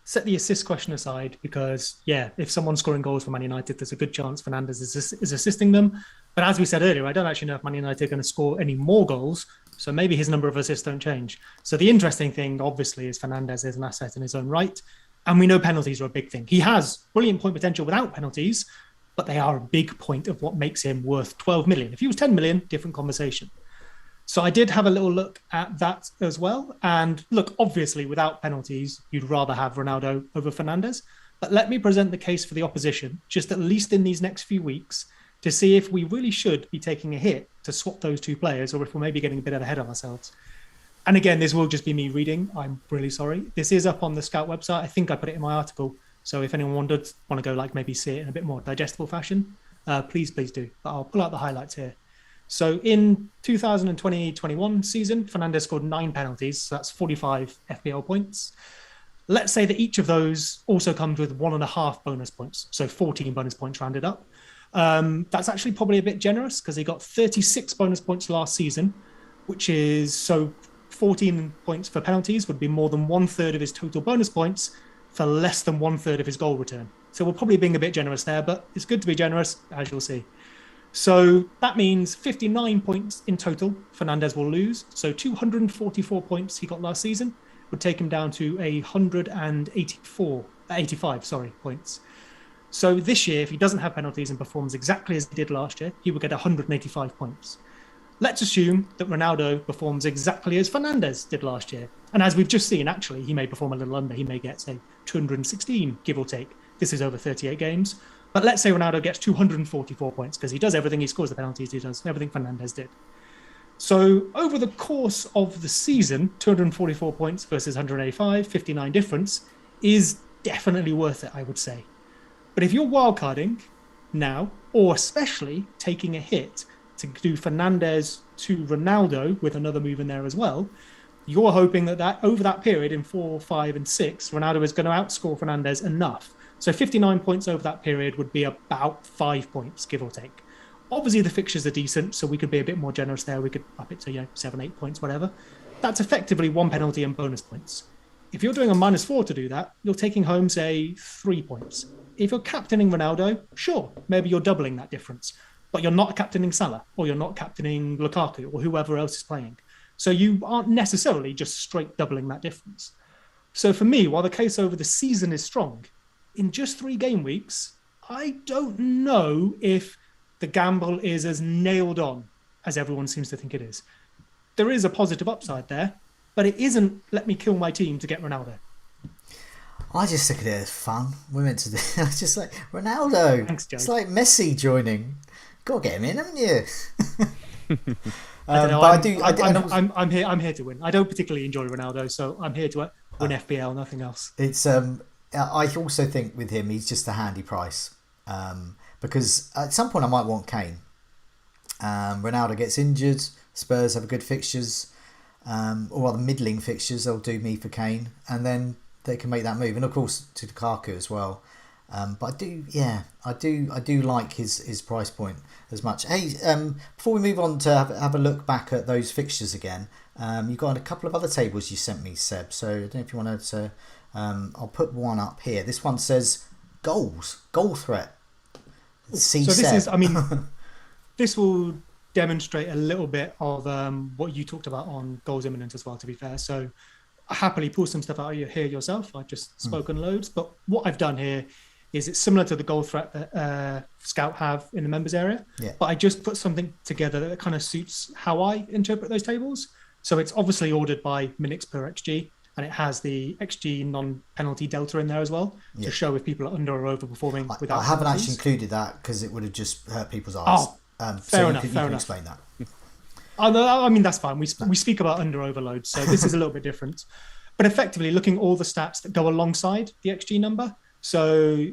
Speaker 2: assist question aside, because if someone's scoring goals for Man United, there's a good chance Fernandes is assisting them. But as we said earlier, I don't actually know if Man United are going to score any more goals, so maybe his number of assists don't change. So the interesting thing, obviously, is Fernandes is an asset in his own right, and we know penalties are a big thing. He has brilliant point potential without penalties, but they are a big point of what makes him worth 12 million. If he was 10 million, different conversation. So I did have a little look at that as well. And look, obviously, without penalties, you'd rather have Ronaldo over Fernandes. But let me present the case for the opposition, just at least in these next few weeks, to see if we really should be taking a hit to swap those two players, or if we're maybe getting a bit ahead of ourselves. And again, this will just be me reading. I'm really sorry. This is up on the Scout website. I think I put it in my article. So if anyone does want to go maybe see it in a bit more digestible fashion, please do. But I'll pull out the highlights here. So in 2020-21 season, Fernandes scored 9 penalties. So that's 45 FPL points. Let's say that each of those also comes with 1.5 bonus points. So 14 bonus points rounded up. That's actually probably a bit generous, because he got 36 bonus points last season, which is, so 14 points for penalties would be more than 1/3 of his total bonus points for less than 1/3 of his goal return. So we're probably being a bit generous there, but it's good to be generous, as you'll see. So that means 59 points in total Fernandes will lose. So 244 points he got last season would take him down to 85 points. So this year, if he doesn't have penalties and performs exactly as he did last year, he would get 185 points. Let's assume that Ronaldo performs exactly as Fernandes did last year. And as we've just seen, actually, he may perform a little under. He may get, say, 216, give or take. This is over 38 games. But let's say Ronaldo gets 244 points, because he does everything. He scores the penalties. He does everything Fernandes did. So over the course of the season, 244 points versus 185, 59 difference, is definitely worth it, I would say. But if you're wildcarding now, or especially taking a hit to do Fernandes to Ronaldo with another move in there as well, you're hoping that over that period in 4, 5, and 6, Ronaldo is going to outscore Fernandes enough. So 59 points over that period would be about 5 points, give or take. Obviously, the fixtures are decent, so we could be a bit more generous there. We could up it to 7, 8 points, whatever. That's effectively 1 penalty and bonus points. If you're doing a -4 to do that, you're taking home, say, 3 points. If you're captaining Ronaldo, sure, maybe you're doubling that difference. But you're not captaining Salah, or you're not captaining Lukaku, or whoever else is playing. So you aren't necessarily just straight doubling that difference. So for me, while the case over the season is strong, in just 3 game weeks, I don't know if the gamble is as nailed on as everyone seems to think it is. There is a positive upside there, but it isn't let me kill my team to get Ronaldo.
Speaker 1: I just look at it as fun. We're meant to do. It's just like Ronaldo.
Speaker 2: Thanks, Joe.
Speaker 1: It's like Messi joining. Got to get him in, haven't you?
Speaker 2: I'm here to win. I don't particularly enjoy Ronaldo, so I'm here to win FPL, nothing else.
Speaker 1: It's I also think with him, he's just a handy price. Because at some point I might want Kane. Ronaldo gets injured. Spurs have a good fixtures, or rather middling fixtures. They'll do me for Kane, and then they can make that move, and of course to Lukaku as well. But I do like his price point as much. Hey, before we move on to have a look back at those fixtures again, you've got a couple of other tables you sent me, Seb. So I don't know if you wanted to. I'll put one up here. This one says goal threat. See,
Speaker 2: so this
Speaker 1: Seb.
Speaker 2: is, I mean, this will demonstrate a little bit of what you talked about on goals imminent as well, to be fair. So I happily pull some stuff out of here yourself. I've just spoken loads, but what I've done here is it's similar to the goal threat that Scout have in the members area, but I just put something together that kind of suits how I interpret those tables. So it's obviously ordered by minutes per XG, and it has the XG non-penalty delta in there as well to show if people are under or overperforming without
Speaker 1: I haven't
Speaker 2: penalties.
Speaker 1: actually included that because it would have just hurt people's eyes.
Speaker 2: Fair enough.
Speaker 1: You can explain that.
Speaker 2: I mean, that's fine. We speak about under overload, so this is a little bit different. But effectively, looking at all the stats that go alongside the XG number. So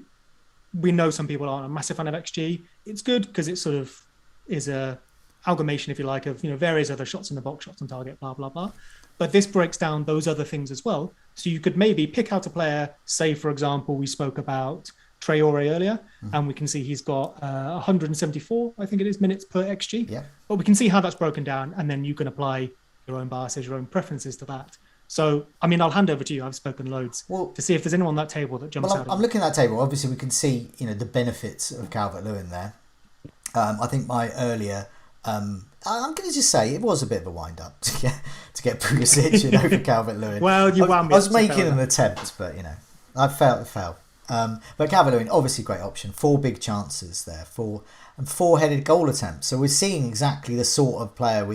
Speaker 2: we know some people aren't a massive fan of XG. It's good because it sort of is a amalgamation, if you like, of various other shots in the box, shots on target, blah blah blah. But this breaks down those other things as well. So you could maybe pick out a player. Say, for example, we spoke about Traore earlier, and we can see he's got 174, I think it is, minutes per XG.
Speaker 1: Yeah.
Speaker 2: But we can see how that's broken down, and then you can apply your own biases, your own preferences to that. So, I mean, I'll hand over to you. I've spoken loads to see if there's anyone on that table that jumps out.
Speaker 1: I'm looking at that table. Obviously, we can see the benefits of Calvert-Lewin there. I think my earlier, I'm going to just say it was a bit of a wind-up to get Pulisic for Calvert-Lewin.
Speaker 2: Well, you wound me.
Speaker 1: I was making an attempt, but I fell. But Calvert-Lewin, obviously great option. 4 big chances there, 4-headed goal attempts. So we're seeing exactly the sort of player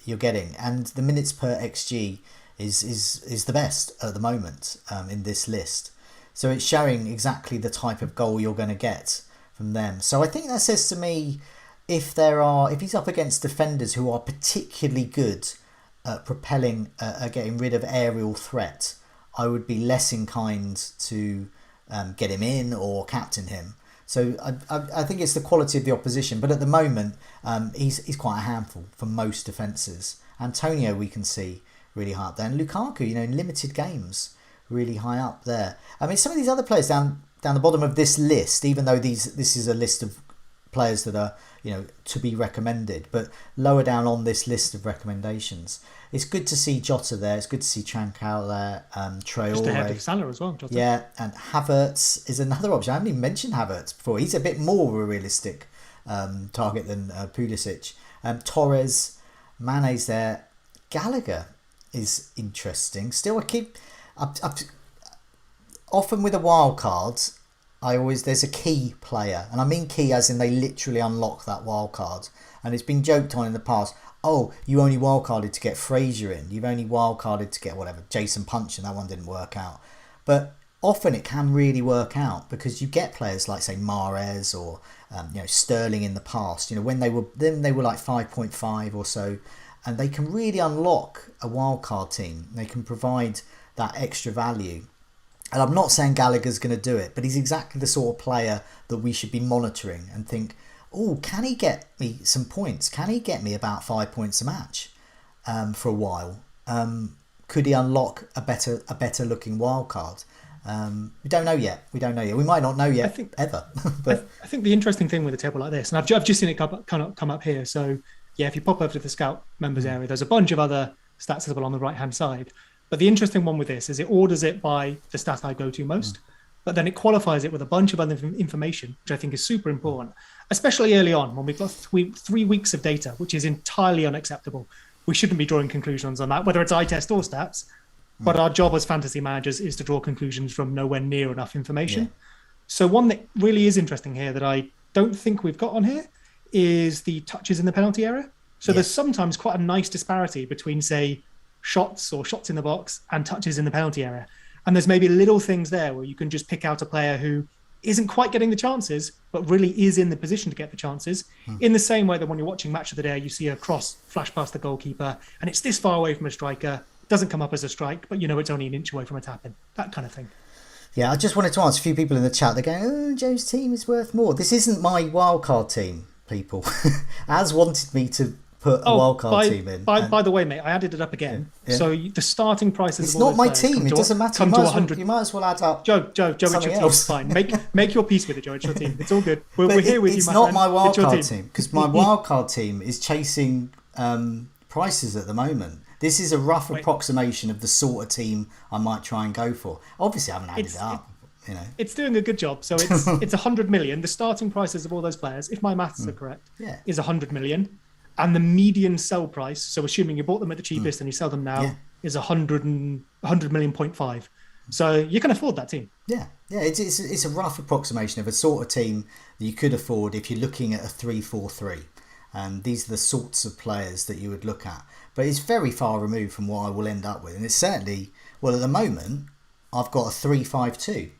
Speaker 1: you're getting, and the minutes per XG is the best at the moment in this list. So it's showing exactly the type of goal you're going to get from them. So I think that says to me, if he's up against defenders who are particularly good at propelling, getting rid of aerial threat, I would be less inclined to get him in or captain him. So I think it's the quality of the opposition, but at the moment he's quite a handful for most defences. Antonio we can see really high up there, and Lukaku in limited games really high up there. I mean, some of these other players down the bottom of this list, even though this is a list of players that are to be recommended, but lower down on this list of recommendations, it's good to see Jota there. It's good to see Trankau there. Traore.
Speaker 2: Just ahead of Salah as well, Jota.
Speaker 1: Yeah, and Havertz is another option. I haven't even mentioned Havertz before. He's a bit more of a realistic target than Pulisic. Torres, Mane's there. Gallagher is interesting. Still, often with a wild card, there's a key player, and I mean key as in they literally unlock that wild card. And it's been joked on in the past. Oh, you only wildcarded to get Fraser in. You've only wildcarded to get whatever, Jason Punch, and that one didn't work out. But often it can really work out because you get players like, say, Mahrez or Sterling in the past. When they were like 5.5 or so, and they can really unlock a wildcard team. They can provide that extra value. And I'm not saying Gallagher's going to do it, but he's exactly the sort of player that we should be monitoring and think, oh, can he get me some points? Can he get me about 5 points a match for a while? Could he unlock a better looking wild card? We don't know yet. We might not know yet ever. But
Speaker 2: I think the interesting thing with a table like this, and I've just seen it come up here. So yeah, if you pop over to the Scout members area, there's a bunch of other stats as well on the right hand side. But the interesting one with this is it orders it by the stat I go to most, but then it qualifies it with a bunch of other information, which I think is super important, especially early on when we've got 3 weeks of data, which is entirely unacceptable. We shouldn't be drawing conclusions on that, whether it's eye test or stats. But our job as fantasy managers is to draw conclusions from nowhere near enough information.
Speaker 1: Yeah.
Speaker 2: So one that really is interesting here that I don't think we've got on here is the touches in the penalty area. So there's sometimes quite a nice disparity between, say, shots or shots in the box and touches in the penalty area. And there's maybe little things there where you can just pick out a player who isn't quite getting the chances, but really is in the position to get the chances. In the same way that when you're watching Match of the Day, you see a cross flash past the goalkeeper and it's this far away from a striker, doesn't come up as a strike, but you know it's only an inch away from a tap in, that kind of thing.
Speaker 1: Yeah, I just wanted to answer a few people in the chat. They're going, oh, Joe's team is worth more. This isn't my wildcard team, people. Az wanted me to put a wildcard team in.
Speaker 2: By the way, mate, I added it up again.
Speaker 1: Yeah.
Speaker 2: So the starting prices.
Speaker 1: It's not my team. It doesn't matter. You might as well add up.
Speaker 2: Joe, it's your team. It's fine. Make your peace with it, Joe. It's your team. It's all good. We're here with you, my friend.
Speaker 1: It's not my wildcard team because my wildcard team is chasing prices at the moment. This is a rough approximation of the sort of team I might try and go for. Obviously, I haven't added it up. You know.
Speaker 2: It's doing a good job. So it's 100 million. The starting prices of all those players, if my maths are correct, is 100 million. And the median sell price, so assuming you bought them at the cheapest and you sell them now, is 100 million 0.5. So you can afford that team.
Speaker 1: Yeah. It's a rough approximation of a sort of team that you could afford if you're looking at a 3-4-3. And these are the sorts of players that you would look at. But it's very far removed from what I will end up with. And it's certainly, well, at the moment, I've got a 3-5-2.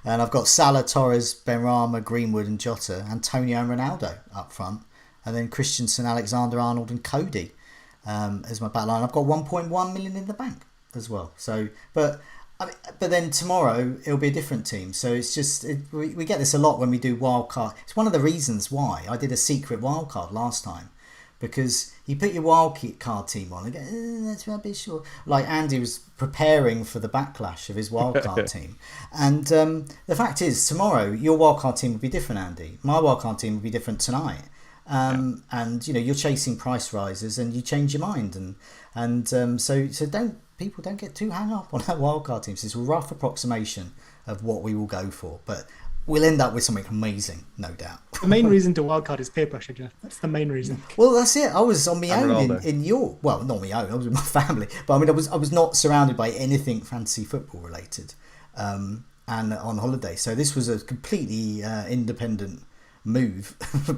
Speaker 1: And I've got Salah, Torres, Benrahma, Greenwood and Jota, Antonio and Ronaldo up front. And then Christensen, Alexander-Arnold and Cody as my backline. I've got 1.1 million in the bank as well. So, but then tomorrow it'll be a different team. So it's just, we get this a lot when we do wildcard. It's one of the reasons why I did a secret wildcard last time. Because you put your wildcard team on and go, that's rubbish. Or like Andy was preparing for the backlash of his wildcard team. And the fact is, tomorrow your wildcard team will be different, Andy. My wildcard team will be different tonight. And you know you're chasing price rises and you change your mind and so don't get too hung up on our wildcard teams. It's a rough approximation of what we will go for, but we'll end up with something amazing, no doubt.
Speaker 2: The main reason to wildcard is peer pressure, Jeff. That's the main reason.
Speaker 1: Well, that's it. I was on my own in your, well, not my own. I was with my family, but I mean, I was not surrounded by anything fantasy football related, and on holiday. So this was a completely independent move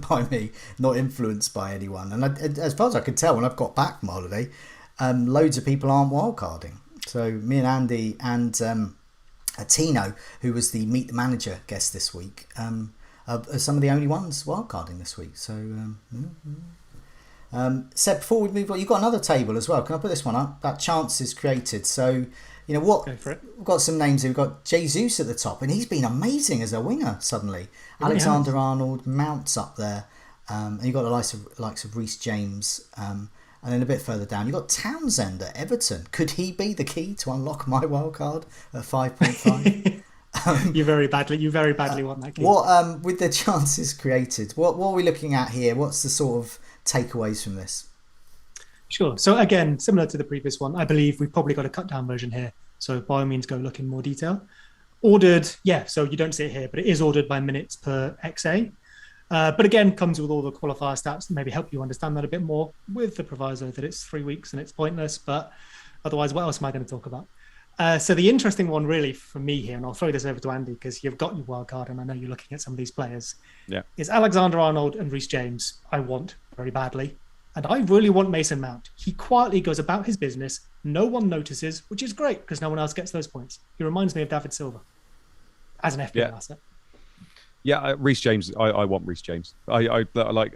Speaker 1: by me, not influenced by anyone. And as far as I could tell, when I've got back from holiday, loads of people aren't wildcarding. So me and Andy and Tino, who was the Meet the Manager guest this week, are some of the only ones wildcarding this week. So Seb, before we move on, you've got another table as well. Can I put this one up? That chances created. So you know what? We've got some names here. We've got Jesus at the top, and he's been amazing as a winger suddenly. Alexander-Arnold, Mount's up there, and you've got the likes of Reece James, and then a bit further down you've got Townsend at Everton. Could he be the key to unlock my wildcard at 5.5?
Speaker 2: You very badly want that key.
Speaker 1: What with the chances created? What are we looking at here? What's the sort of takeaways from this?
Speaker 2: Sure. So again, similar to the previous one, I believe we've probably got a cut down version here. So by all means, go look in more detail. Ordered, so you don't see it here, but it is ordered by minutes per XA. But again, comes with all the qualifier stats that maybe help you understand that a bit more, with the proviso that it's 3 weeks and it's pointless. But otherwise, what else am I going to talk about? So the interesting one really for me here, and I'll throw this over to Andy because you've got your wildcard and I know you're looking at some of these players, is Alexander-Arnold and Reece James. I want very badly. And I really want Mason Mount. He quietly goes about his business. No one notices, which is great because no one else gets those points. He reminds me of David Silva as an FPL asset.
Speaker 3: Yeah, Reece James. I want Reece James. I like.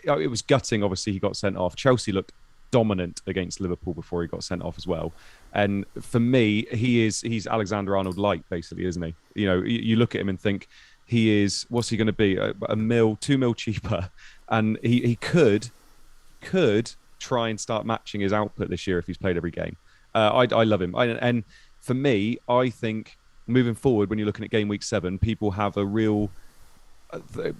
Speaker 3: It was gutting. Obviously, he got sent off. Chelsea looked dominant against Liverpool before he got sent off as well. And for me, he's Alexander-Arnold light, basically, isn't he? You know, you look at him and think he is. What's he going to be? A mil, 2 mil cheaper, and he could try and start matching his output this year if he's played every game. I love him. And for me, I think moving forward, when you're looking at game week 7, people have a real...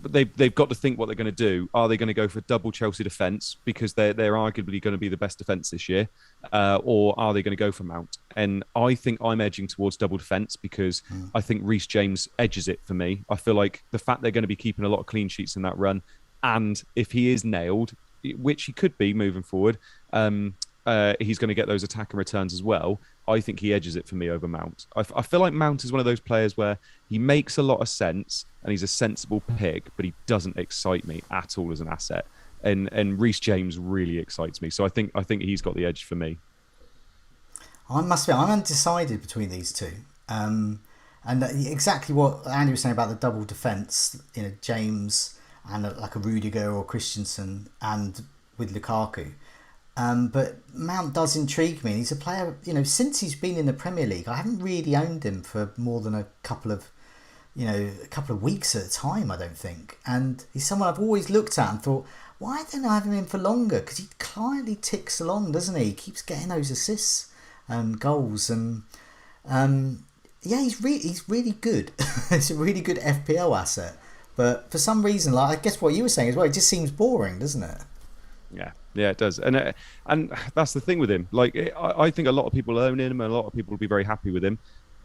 Speaker 3: They've got to think what they're going to do. Are they going to go for double Chelsea defence because they're arguably going to be the best defence this year? Or are they going to go for Mount? And I think I'm edging towards double defence because I think Reece James edges it for me. I feel like the fact they're going to be keeping a lot of clean sheets in that run, and if he is nailed, which he could be moving forward, he's going to get those attack and returns as well, I think he edges it for me over Mount. I feel like Mount is one of those players where he makes a lot of sense and he's a sensible pick, but he doesn't excite me at all as an asset. And Reece James really excites me, so I think he's got the edge for me.
Speaker 1: I'm undecided between these two. And exactly what Andy was saying about the double defence, James and like a Rudiger or Christensen, and with Lukaku. But Mount does intrigue me. He's a player, since he's been in the Premier League, I haven't really owned him for more than a couple of weeks at a time, I don't think. And he's someone I've always looked at and thought, why don't I have him in for longer? Because he quietly ticks along, doesn't he? He keeps getting those assists and goals, and he's really good. It's a really good FPL asset. But for some reason, like I guess what you were saying as well, it just seems boring, doesn't it?
Speaker 3: Yeah, it does, and that's the thing with him. Like, I think a lot of people own him, and a lot of people will be very happy with him,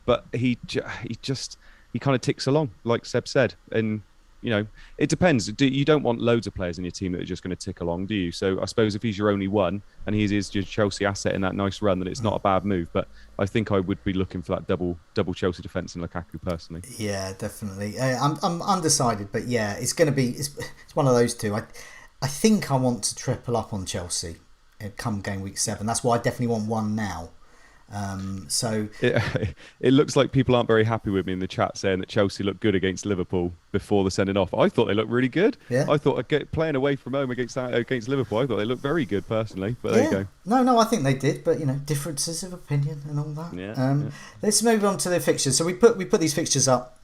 Speaker 3: but he kind of ticks along, like Seb said, and it depends. You don't want loads of players in your team that are just going to tick along, do you? So I suppose if he's your only one and he is your Chelsea asset in that nice run, then it's not a bad move. But I think I would be looking for that double Chelsea defence in Lukaku personally.
Speaker 1: Yeah, definitely. I'm undecided, but yeah, it's going to be it's one of those two. I think I want to triple up on Chelsea come game week 7. That's why I definitely want one now. So
Speaker 3: it looks like people aren't very happy with me in the chat saying that Chelsea looked good against Liverpool before the sending off. I thought they looked really good.
Speaker 1: Yeah.
Speaker 3: I thought playing away from home against Liverpool, I thought they looked very good personally. But there you go.
Speaker 1: No, I think they did, but differences of opinion and all that.
Speaker 3: Yeah.
Speaker 1: Let's move on to the fixtures. So we put these fixtures up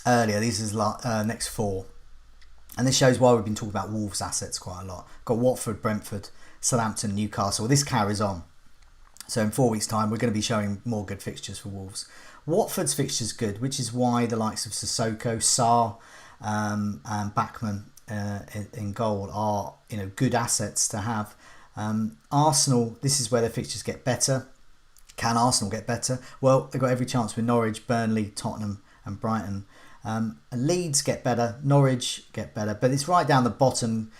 Speaker 1: earlier. These is next 4, and this shows why we've been talking about Wolves assets quite a lot. Got Watford, Brentford, Southampton, Newcastle. This carries on. So in 4 weeks' time, we're going to be showing more good fixtures for Wolves. Watford's fixture's good, which is why the likes of Sissoko, Sarr, and Bachmann in goal are good assets to have. Arsenal, this is where their fixtures get better. Can Arsenal get better? Well, they've got every chance with Norwich, Burnley, Tottenham, and Brighton. Leeds get better, Norwich get better, but it's right down the bottom.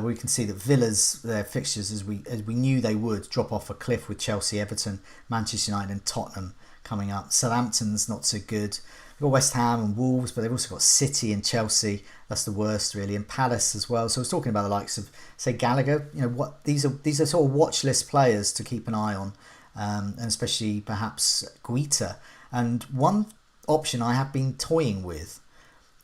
Speaker 1: We can see that Villa's, their fixtures, as we knew they would, drop off a cliff with Chelsea, Everton, Manchester United and Tottenham coming up. Southampton's not so good. We've got West Ham and Wolves, but they've also got City and Chelsea. That's the worst, really, and Palace as well. So I was talking about the likes of, say, Gallagher. These are sort of watch list players to keep an eye on, and especially perhaps Guita. And one option I have been toying with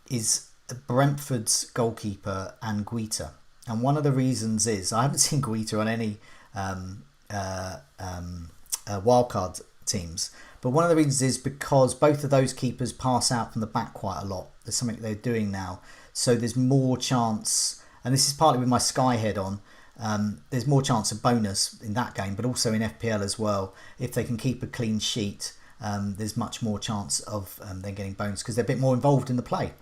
Speaker 1: is Brentford's goalkeeper and Guita. And one of the reasons is I haven't seen Guita on any wildcard teams, but one of the reasons is because both of those keepers pass out from the back quite a lot. There's something they're doing now, so there's more chance, and this is partly with my Sky head on. There's more chance of bonus in that game, but also in FPL as well. If they can keep a clean sheet, there's much more chance of them getting bonus because they're a bit more involved in the play.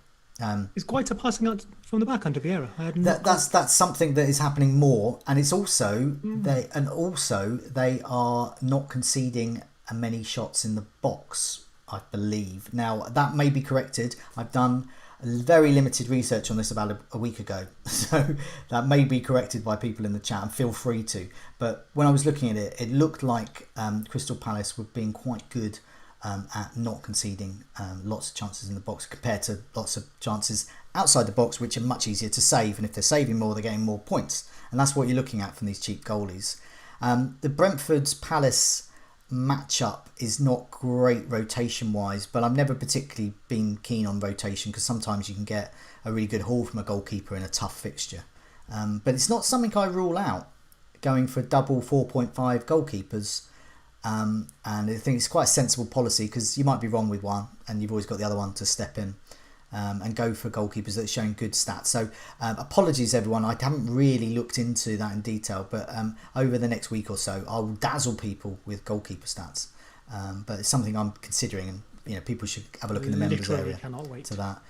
Speaker 2: Is Guaita passing out from the back under Vieira?
Speaker 1: That's something that is happening more, and it's also they are not conceding many shots in the box, I believe. Now that may be corrected. I've done very limited research on this about a week ago, so that may be corrected by people in the chat, and feel free to. But when I was looking at it, it looked like Crystal Palace were being quite good at not conceding lots of chances in the box compared to lots of chances outside the box, which are much easier to save, and if they're saving more, they're getting more points, and that's what you're looking at from these cheap goalies. The Brentford's Palace matchup is not great rotation wise, but I've never particularly been keen on rotation because sometimes you can get a really good haul from a goalkeeper in a tough fixture, but it's not something I rule out going for double 4.5 goalkeepers. And I think it's quite a sensible policy because you might be wrong with one and you've always got the other one to step in, and go for goalkeepers that are showing good stats. So apologies everyone, I haven't really looked into that in detail, but over the next week or so I will dazzle people with goalkeeper stats, but it's something I'm considering, and people should have a look in the members area to that.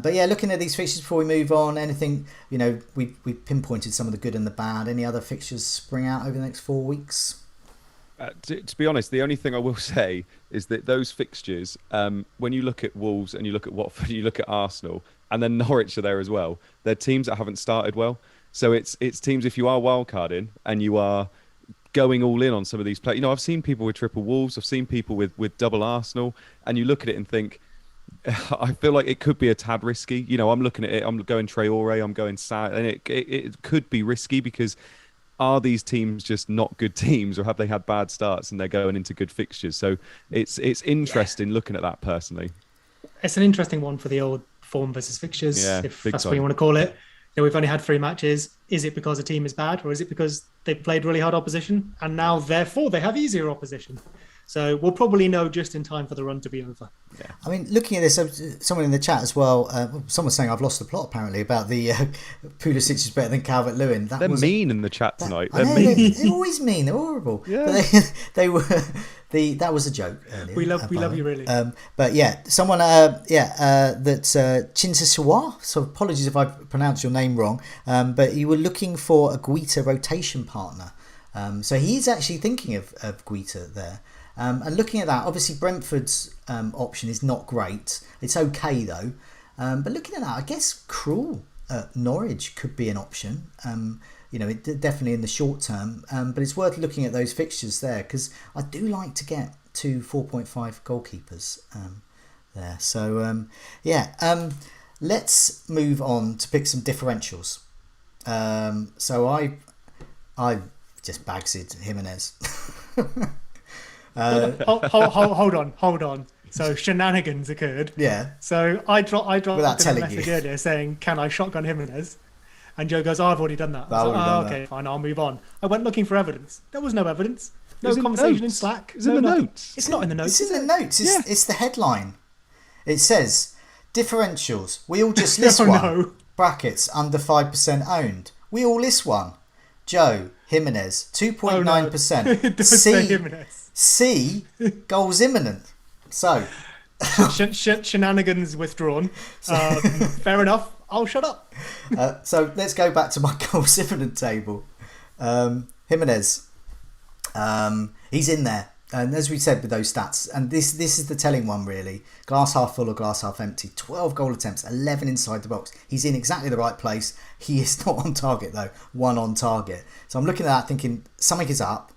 Speaker 1: But yeah, looking at these fixtures before we move on, anything, we've pinpointed some of the good and the bad. Any other fixtures spring out over the next 4 weeks?
Speaker 3: To be honest, the only thing I will say is that those fixtures, when you look at Wolves and you look at Watford, you look at Arsenal, and then Norwich are there as well, they're teams that haven't started well. So it's teams, if you are wildcarding and you are going all in on some of these players. I've seen people with triple Wolves, I've seen people with double Arsenal, and you look at it and think, I feel like it could be a tad risky. I'm looking at it, I'm going Traore, I'm going Sa, and it could be risky because are these teams just not good teams, or have they had bad starts and they're going into good fixtures? So it's interesting looking at that personally.
Speaker 2: It's an interesting one for the old form versus fixtures, if that's
Speaker 3: time.
Speaker 2: what you want to call it. We've only had 3 matches. Is it because a team is bad, or is it because they've played really hard opposition and now therefore they have easier opposition? So we'll probably know just in time for the run to be over.
Speaker 1: Yeah. I mean, looking at this, someone in the chat as well, someone's saying I've lost the plot apparently about the Pulisic is better than Calvert-Lewin.
Speaker 3: They're mean in the chat tonight.
Speaker 1: They're mean. They're always mean. They're horrible.
Speaker 3: Yeah.
Speaker 1: But they were. That was a joke earlier.
Speaker 2: We love you really.
Speaker 1: But yeah, someone that's Chinsasua. So apologies if I pronounced your name wrong. But you were looking for a Guita rotation partner. So he's actually thinking of Guita there. And looking at that, obviously Brentford's option is not great. It's okay though. But looking at that, I guess Krul at Norwich could be an option. Definitely in the short term. But it's worth looking at those fixtures there because I do like to get 2 4.5 goalkeepers there. So let's move on to pick some differentials. So I just bagsed Jimenez.
Speaker 2: Hold on. So shenanigans occurred.
Speaker 1: Yeah.
Speaker 2: So I dropped a
Speaker 1: message
Speaker 2: earlier saying, "Can I shotgun Jimenez?" And Joe goes, "I've already done that." Okay, fine, I'll move on. I went looking for evidence. There was no evidence. No conversation in Slack.
Speaker 3: It's in the notes.
Speaker 2: It's not in the notes.
Speaker 1: It's in the notes. It's the headline. It says differentials. We all just list one.
Speaker 2: No.
Speaker 1: Brackets under 5% owned. We all list one. Joe Jimenez 2.9%.
Speaker 2: It does say Jimenez.
Speaker 1: C, goals imminent. So,
Speaker 2: shenanigans withdrawn. Fair enough. I'll shut up.
Speaker 1: So let's go back to my goals imminent table. Jimenez, he's in there, and as we said with those stats, and this is the telling one really. Glass half full or glass half empty. 12 goal attempts, 11 inside the box. He's in exactly the right place. He is not on target though. 1 on target. So I'm looking at that thinking something is up.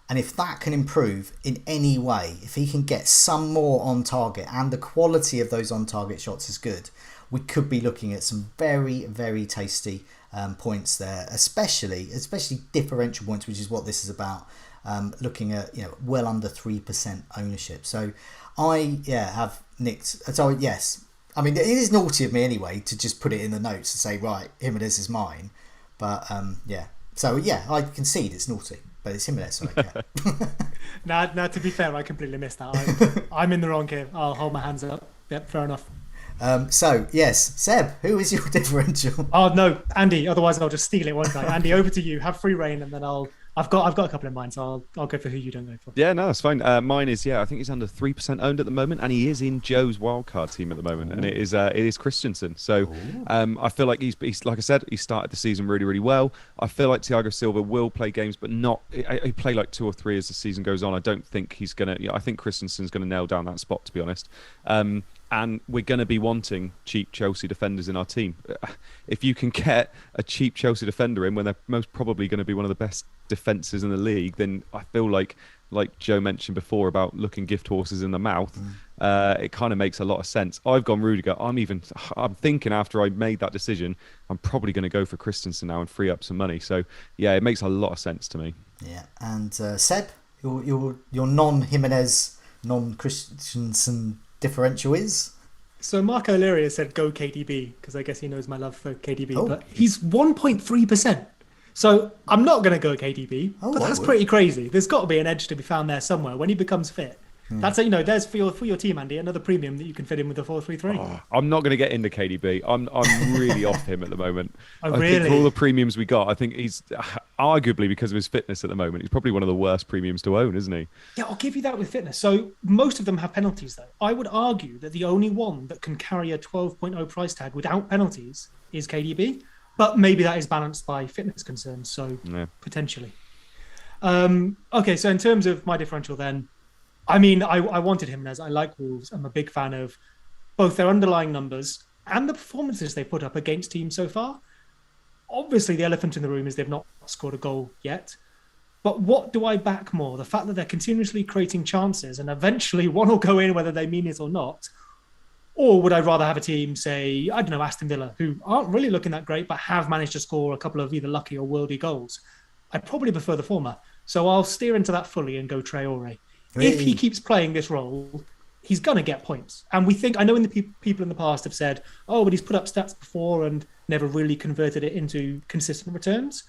Speaker 1: And if that can improve in any way, if he can get some more on target and the quality of those on target shots is good, we could be looking at some very, very tasty points there, especially differential points, which is what this is about. Looking at well under 3% ownership. So I have nicked. So yes, I mean it is naughty of me anyway to just put it in the notes and say right, Jimenez is mine. But so I concede it's naughty. But it's Jimenez, so I care.
Speaker 2: Now, to be fair, I completely missed that. I'm in the wrong here. I'll hold my hands up. Yep, fair enough.
Speaker 1: So, yes, Seb, who is your differential?
Speaker 2: Oh, no, Andy, otherwise I'll just steal it, won't I? Andy, over to you. Have free reign, and then I've got a couple in mind, so I'll go for who you don't go for.
Speaker 3: Yeah, no, that's fine. Mine is, I think he's under 3% owned at the moment, and he is in Joe's wildcard team at the moment, and it is Christensen. So I feel like he's like I said, he started the season really, really well. I feel like Thiago Silva will play games, but not. He play like 2 or 3 as the season goes on. I don't think he's gonna. I think Christensen's gonna nail down that spot, to be honest. And we're going to be wanting cheap Chelsea defenders in our team. If you can get a cheap Chelsea defender in when they're most probably going to be one of the best defences in the league, then I feel like Joe mentioned before about looking gift horses in the mouth, it kind of makes a lot of sense. I've gone Rudiger. I'm thinking after I made that decision, I'm probably going to go for Christensen now and free up some money. So, yeah, it makes a lot of sense to me.
Speaker 1: Yeah, and Seb, your non-Jimenez, non-Christensen differential is?
Speaker 2: So Marco O'Leary said go KDB because I guess he knows my love for KDB, but he's 1.3%. So I'm not going to go KDB, but that's pretty crazy. There's got to be an edge to be found there somewhere when he becomes fit. That's there's for your team, Andy, another premium that you can fit in with the 4-3-3.
Speaker 3: I'm not going to get into KDB. I'm really off him at the moment.
Speaker 2: Oh,
Speaker 3: I
Speaker 2: really?
Speaker 3: think for all the premiums we got, I think he's arguably because of his fitness at the moment, he's probably one of the worst premiums to own, isn't he?
Speaker 2: Yeah, I'll give you that with fitness. So most of them have penalties, though. I would argue that the only one that can carry a 12.0 price tag without penalties is KDB, but maybe that is balanced by fitness concerns. So potentially. Okay, so in terms of my differential, then. I mean, I wanted Jimenez. I like Wolves. I'm a big fan of both their underlying numbers and the performances they put up against teams so far. Obviously, the elephant in the room is they've not scored a goal yet. But what do I back more? The fact that they're continuously creating chances and eventually one will go in whether they mean it or not. Or would I rather have a team, say, I don't know, Aston Villa, who aren't really looking that great, but have managed to score a couple of either lucky or worldy goals? I'd probably prefer the former. So I'll steer into that fully and go Traore. If he keeps playing this role, he's going to get points. And we think, I know in the people in the past have said, oh, but he's put up stats before and never really converted it into consistent returns.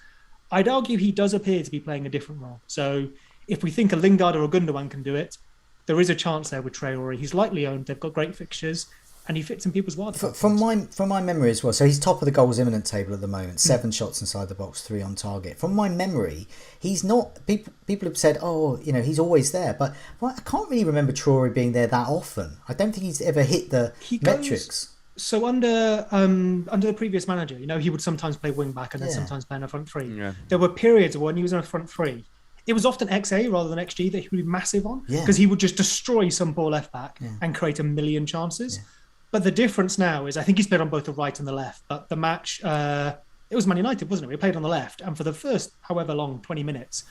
Speaker 2: I'd argue he does appear to be playing a different role. So if we think a Lingard or a Gundogan can do it, there is a chance there with Traore. He's lightly owned. They've got great fixtures, and he fits in people's wildcards.
Speaker 1: From my memory as well. So he's top of the goals imminent table at the moment. 7 shots inside the box, 3 on target. From my memory, he's not. People have said, oh, he's always there, but I can't really remember Traore being there that often. I don't think he's ever hit the metrics.
Speaker 2: So under the previous manager, he would sometimes play wing back and then sometimes play in a front three.
Speaker 3: Yeah.
Speaker 2: There were periods when he was in a front three. It was often XA rather than XG that he would be massive on because he would just destroy some poor left back and create a million chances. Yeah. But the difference now is I think he's played on both the right and the left. But the match, it was Man United, wasn't it? We played on the left, and for the first however long, 20 minutes,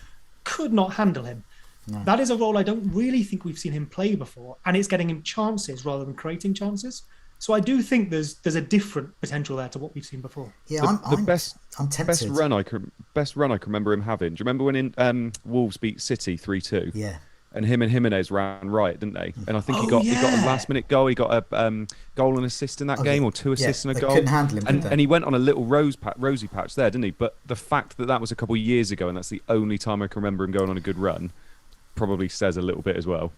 Speaker 2: could not handle him. No. That is a role I don't really think we've seen him play before, and it's getting him chances rather than creating chances. So I do think there's a different potential there to what we've seen before.
Speaker 1: Yeah, I'm tempted.
Speaker 3: Best run I can remember him having. Do you remember when Wolves beat City 3-2?
Speaker 1: Yeah.
Speaker 3: And him and Jimenez ran right, didn't they? And I think he got a last-minute goal. He got a goal and assist in that game, or 2 assists and a goal.
Speaker 1: Couldn't handle him,
Speaker 3: and he went on a little rosy patch there, didn't he? But the fact that was a couple of years ago, and that's the only time I can remember him going on a good run, probably says a little bit as well.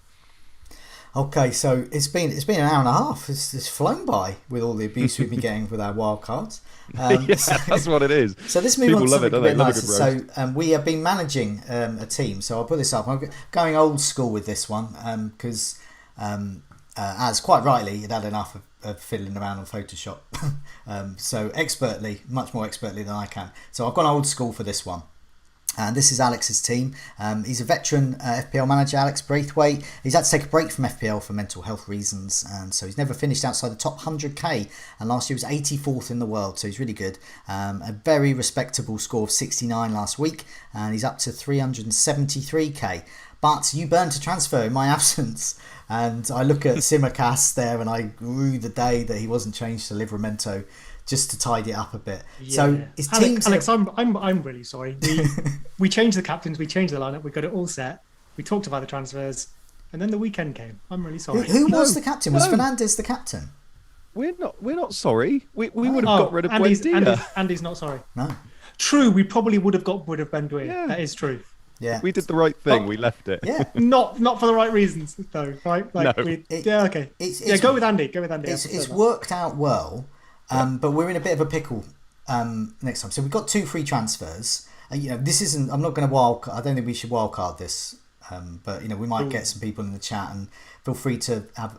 Speaker 1: Okay, so it's been an hour and a half. It's flown by with all the abuse we've been getting with our wildcards.
Speaker 3: That's what it is.
Speaker 1: So let's move on to something a bit nicer. So we have been managing a team. So I'll put this up. I'm going old school with this one because, as quite rightly, you'd had enough of fiddling around on Photoshop. So much more expertly than I can. So I've gone old school for this one. And this is Alex's team. He's a veteran FPL manager, Alex Braithwaite. He's had to take a break from FPL for mental health reasons, and so he's never finished outside the top 100k. And last year was 84th in the world, so he's really good. A very respectable score of 69 last week, and he's up to 373k. But you burned to transfer in my absence, and I look at Simicast there, and I rue the day that he wasn't changed to Livramento, just to tidy it up a bit. Yeah. So his teams.
Speaker 2: Alex, I'm really sorry. We changed the captains, we changed the lineup, we got it all set. We talked about the transfers, and then the weekend came. I'm really sorry.
Speaker 1: Who was the captain? Was Fernandes the captain?
Speaker 3: We're not sorry. We would have got rid of Buendia.
Speaker 2: Andy's not sorry.
Speaker 1: No.
Speaker 2: True, we probably would have got rid of Buendia. Yeah. That is true.
Speaker 1: Yeah.
Speaker 3: We did the right thing. We left it.
Speaker 1: Yeah.
Speaker 2: Not for the right reasons though, right? Like,
Speaker 3: no.
Speaker 2: Okay. Go with Andy.
Speaker 1: It's worked out well. But we're in a bit of a pickle next time. So we've got 2 free transfers. This isn't. I'm not going to wildcard. I don't think we should wildcard this. But we might get some people in the chat, and feel free to have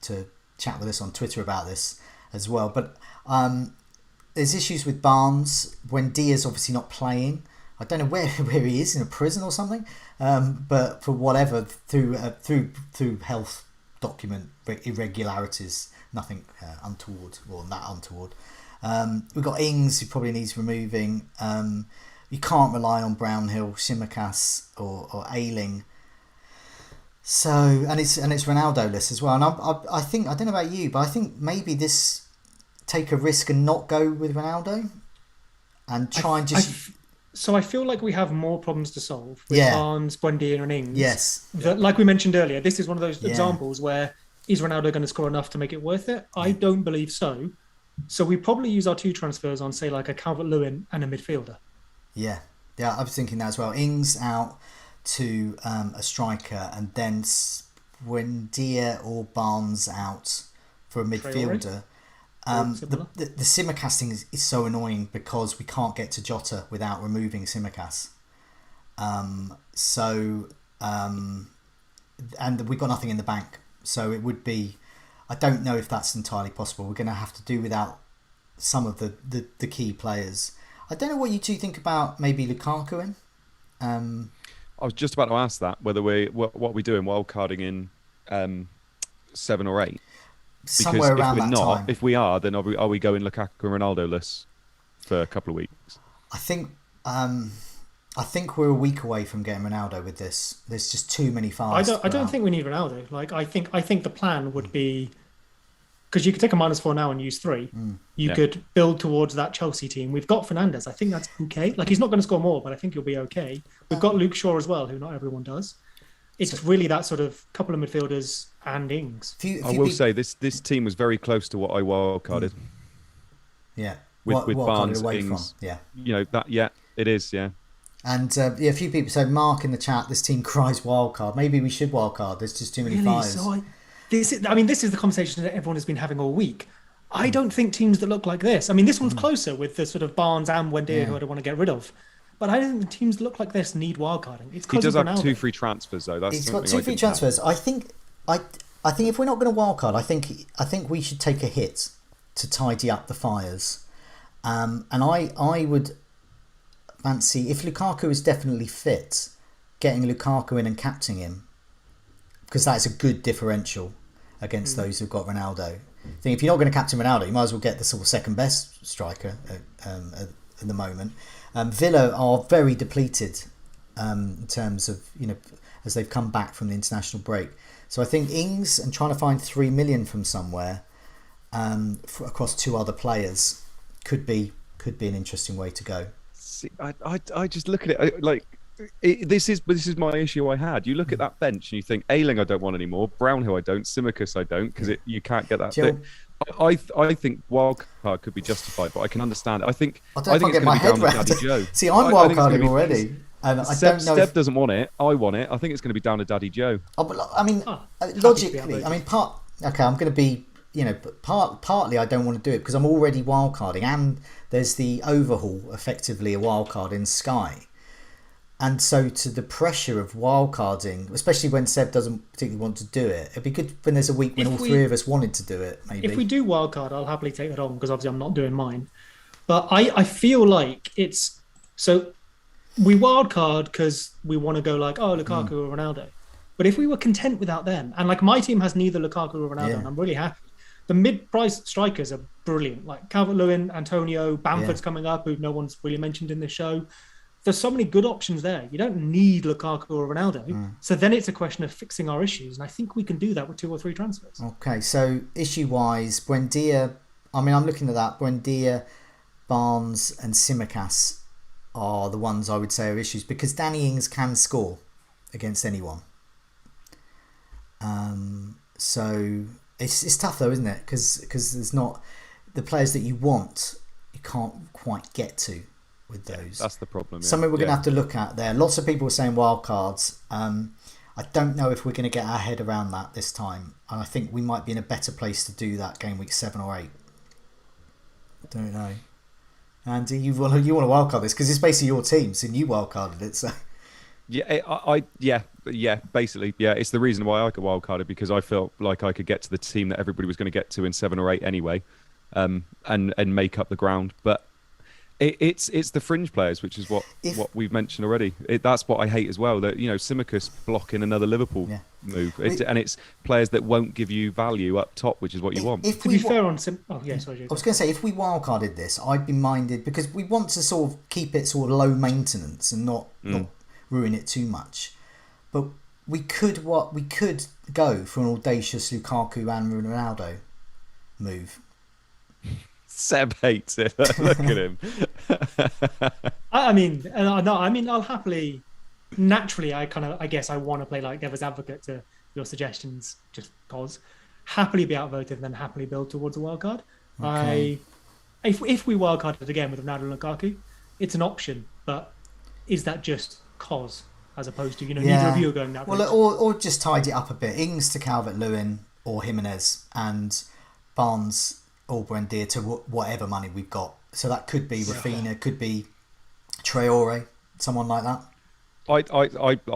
Speaker 1: to chat with us on Twitter about this as well. But there's issues with Barnes when Dia's obviously not playing. I don't know where he is, in a prison or something. But for whatever through health document irregularities. Nothing untoward, or that untoward. We've got Ings, who probably needs removing. You can't rely on Brownhill, Simicast, or Ayling. So, and it's Ronaldo-less as well. And I think, I don't know about you, but I think maybe this take a risk and not go with Ronaldo, and try and just.
Speaker 2: So I feel like we have more problems to solve with Barnes, Buendia, and Ings.
Speaker 1: Yes.
Speaker 2: Like we mentioned earlier, this is one of those examples where. Is Ronaldo going to score enough to make it worth it? I don't believe so. So we probably use our 2 transfers on, say, like a Calvert-Lewin and a midfielder.
Speaker 1: Yeah, I was thinking that as well. Ings out to a striker, and then Buendia or Barnes out for a midfielder. The simulcasting is so annoying because we can't get to Jota without removing Simicast. And we've got nothing in the bank. So it would be, I don't know if that's entirely possible. We're going to have to do without some of the key players. I don't know what you two think about maybe Lukaku in.
Speaker 3: I was just about to ask that, whether what we do in wildcarding in 7 or 8.
Speaker 1: Somewhere around that time.
Speaker 3: If we are, then are we going Lukaku and Ronaldo-less for a couple of weeks?
Speaker 1: I think I think we're a week away from getting Ronaldo with this. There's just too many files.
Speaker 2: I don't think we need Ronaldo. Like I think the plan would be, because you could take a -4 now and use 3. You could build towards that Chelsea team. We've got Fernandes. I think that's okay. Like he's not going to score more, but I think he'll be okay. We've got Luke Shaw as well, who not everyone does. It's really that sort of couple of midfielders and Ings.
Speaker 3: I will say this team was very close to what I wildcarded.
Speaker 1: Yeah.
Speaker 3: With Barnes,
Speaker 1: away
Speaker 3: Ings.
Speaker 1: from. Yeah.
Speaker 3: You know that. Yeah, it is. Yeah.
Speaker 1: And a few people said, Mark in the chat, this team cries wildcard. Maybe we should wildcard. There's just too many fires.
Speaker 2: So this is the conversation that everyone has been having all week. I don't think teams that look like this. I mean, this one's closer with the sort of Barnes and Wendy who I don't want to get rid of. But I don't think teams that look like this need wildcarding. It's
Speaker 3: he does have
Speaker 2: Ronaldo.
Speaker 3: 2 free transfers though.
Speaker 1: He's got 2 free transfers. I think if we're not going to wildcard, I think we should take a hit to tidy up the fires. And I would fancy, if Lukaku is definitely fit, getting Lukaku in and captaining him, because that's a good differential against those who've got Ronaldo. I think if you're not going to captain Ronaldo, you might as well get the sort of second best striker at the moment. Villa are very depleted in terms of, as they've come back from the international break. So I think Ings and trying to find 3 million from somewhere across 2 other players could be an interesting way to go.
Speaker 3: See, I just look at it this is my issue I had. You look at that bench and you think Ayling I don't want anymore, Brownhill I don't, Simicus I don't, because you can't get that thing. I think wildcard could be justified, but I can understand it. I think it's going to be down to Daddy Joe.
Speaker 1: See, I'm wildcarding already. And I don't know
Speaker 3: Seb doesn't want it. I want it. I think it's going to be down to Daddy Joe.
Speaker 1: I mean, logically, I'm going to be, partly I don't want to do it because I'm already wildcarding, and there's the overhaul, effectively a wildcard in Sky. And so to the pressure of wildcarding, especially when Seb doesn't particularly want to do it, it'd be good when there's a week when all 3 of us wanted to do it, maybe.
Speaker 2: If we do wildcard, I'll happily take that on because obviously I'm not doing mine. But I feel like it's... So we wildcard because we want to go like, Lukaku or Ronaldo. But if we were content without them, and like my team has neither Lukaku or Ronaldo, and I'm really happy. The mid-price strikers are brilliant. Like Calvert-Lewin, Antonio, Bamford's coming up, who no one's really mentioned in this show. There's so many good options there. You don't need Lukaku or Ronaldo. So then it's a question of fixing our issues. And I think we can do that with 2 or 3 transfers. Okay,
Speaker 1: so issue-wise, Buendia, I'm looking at that. Buendia, Barnes and Simicas are the ones I would say are issues because Danny Ings can score against anyone. So it's tough though, isn't it? Because there's not... The players that you want, you can't quite get to with those.
Speaker 3: That's the problem.
Speaker 1: Something we're going to have to look at there. Lots of people are saying wildcards. I don't know if we're going to get our head around that this time. And I think we might be in a better place to do that game week 7 or 8. I don't know. Andy, you want to wildcard this because it's basically your team, so you wildcarded it. So basically, it's the reason why I got wildcarded because I felt like I could get to the team that everybody was going to get to in 7 or 8 anyway, and make up the ground. But it's the fringe players, which is what we've mentioned already. That's what I hate as well. That Simicus blocking another Liverpool move, and it's players that won't give you value up top, which is what you want.
Speaker 2: To be fair on I was
Speaker 1: going to say if we wildcarded this, I'd be minded because we want to sort of keep it sort of low maintenance and not ruin it too much. But we could go for an audacious Lukaku and Ronaldo move.
Speaker 3: Seb hates it. Look at him.
Speaker 2: I'll happily. Naturally, I guess I want to play like devil's advocate to your suggestions, just cause happily be outvoted and then happily build towards a wildcard. Okay. If we wildcarded again with Ronaldo and Lukaku, it's an option, but is that just cause as opposed to neither of you are going that route?
Speaker 1: Well, or just tidy it up a bit. Ings to Calvert-Lewin or Jimenez and Barnes or Buendia to whatever money we've got. So that could be Rafinha, could be Traore, someone like that.
Speaker 3: I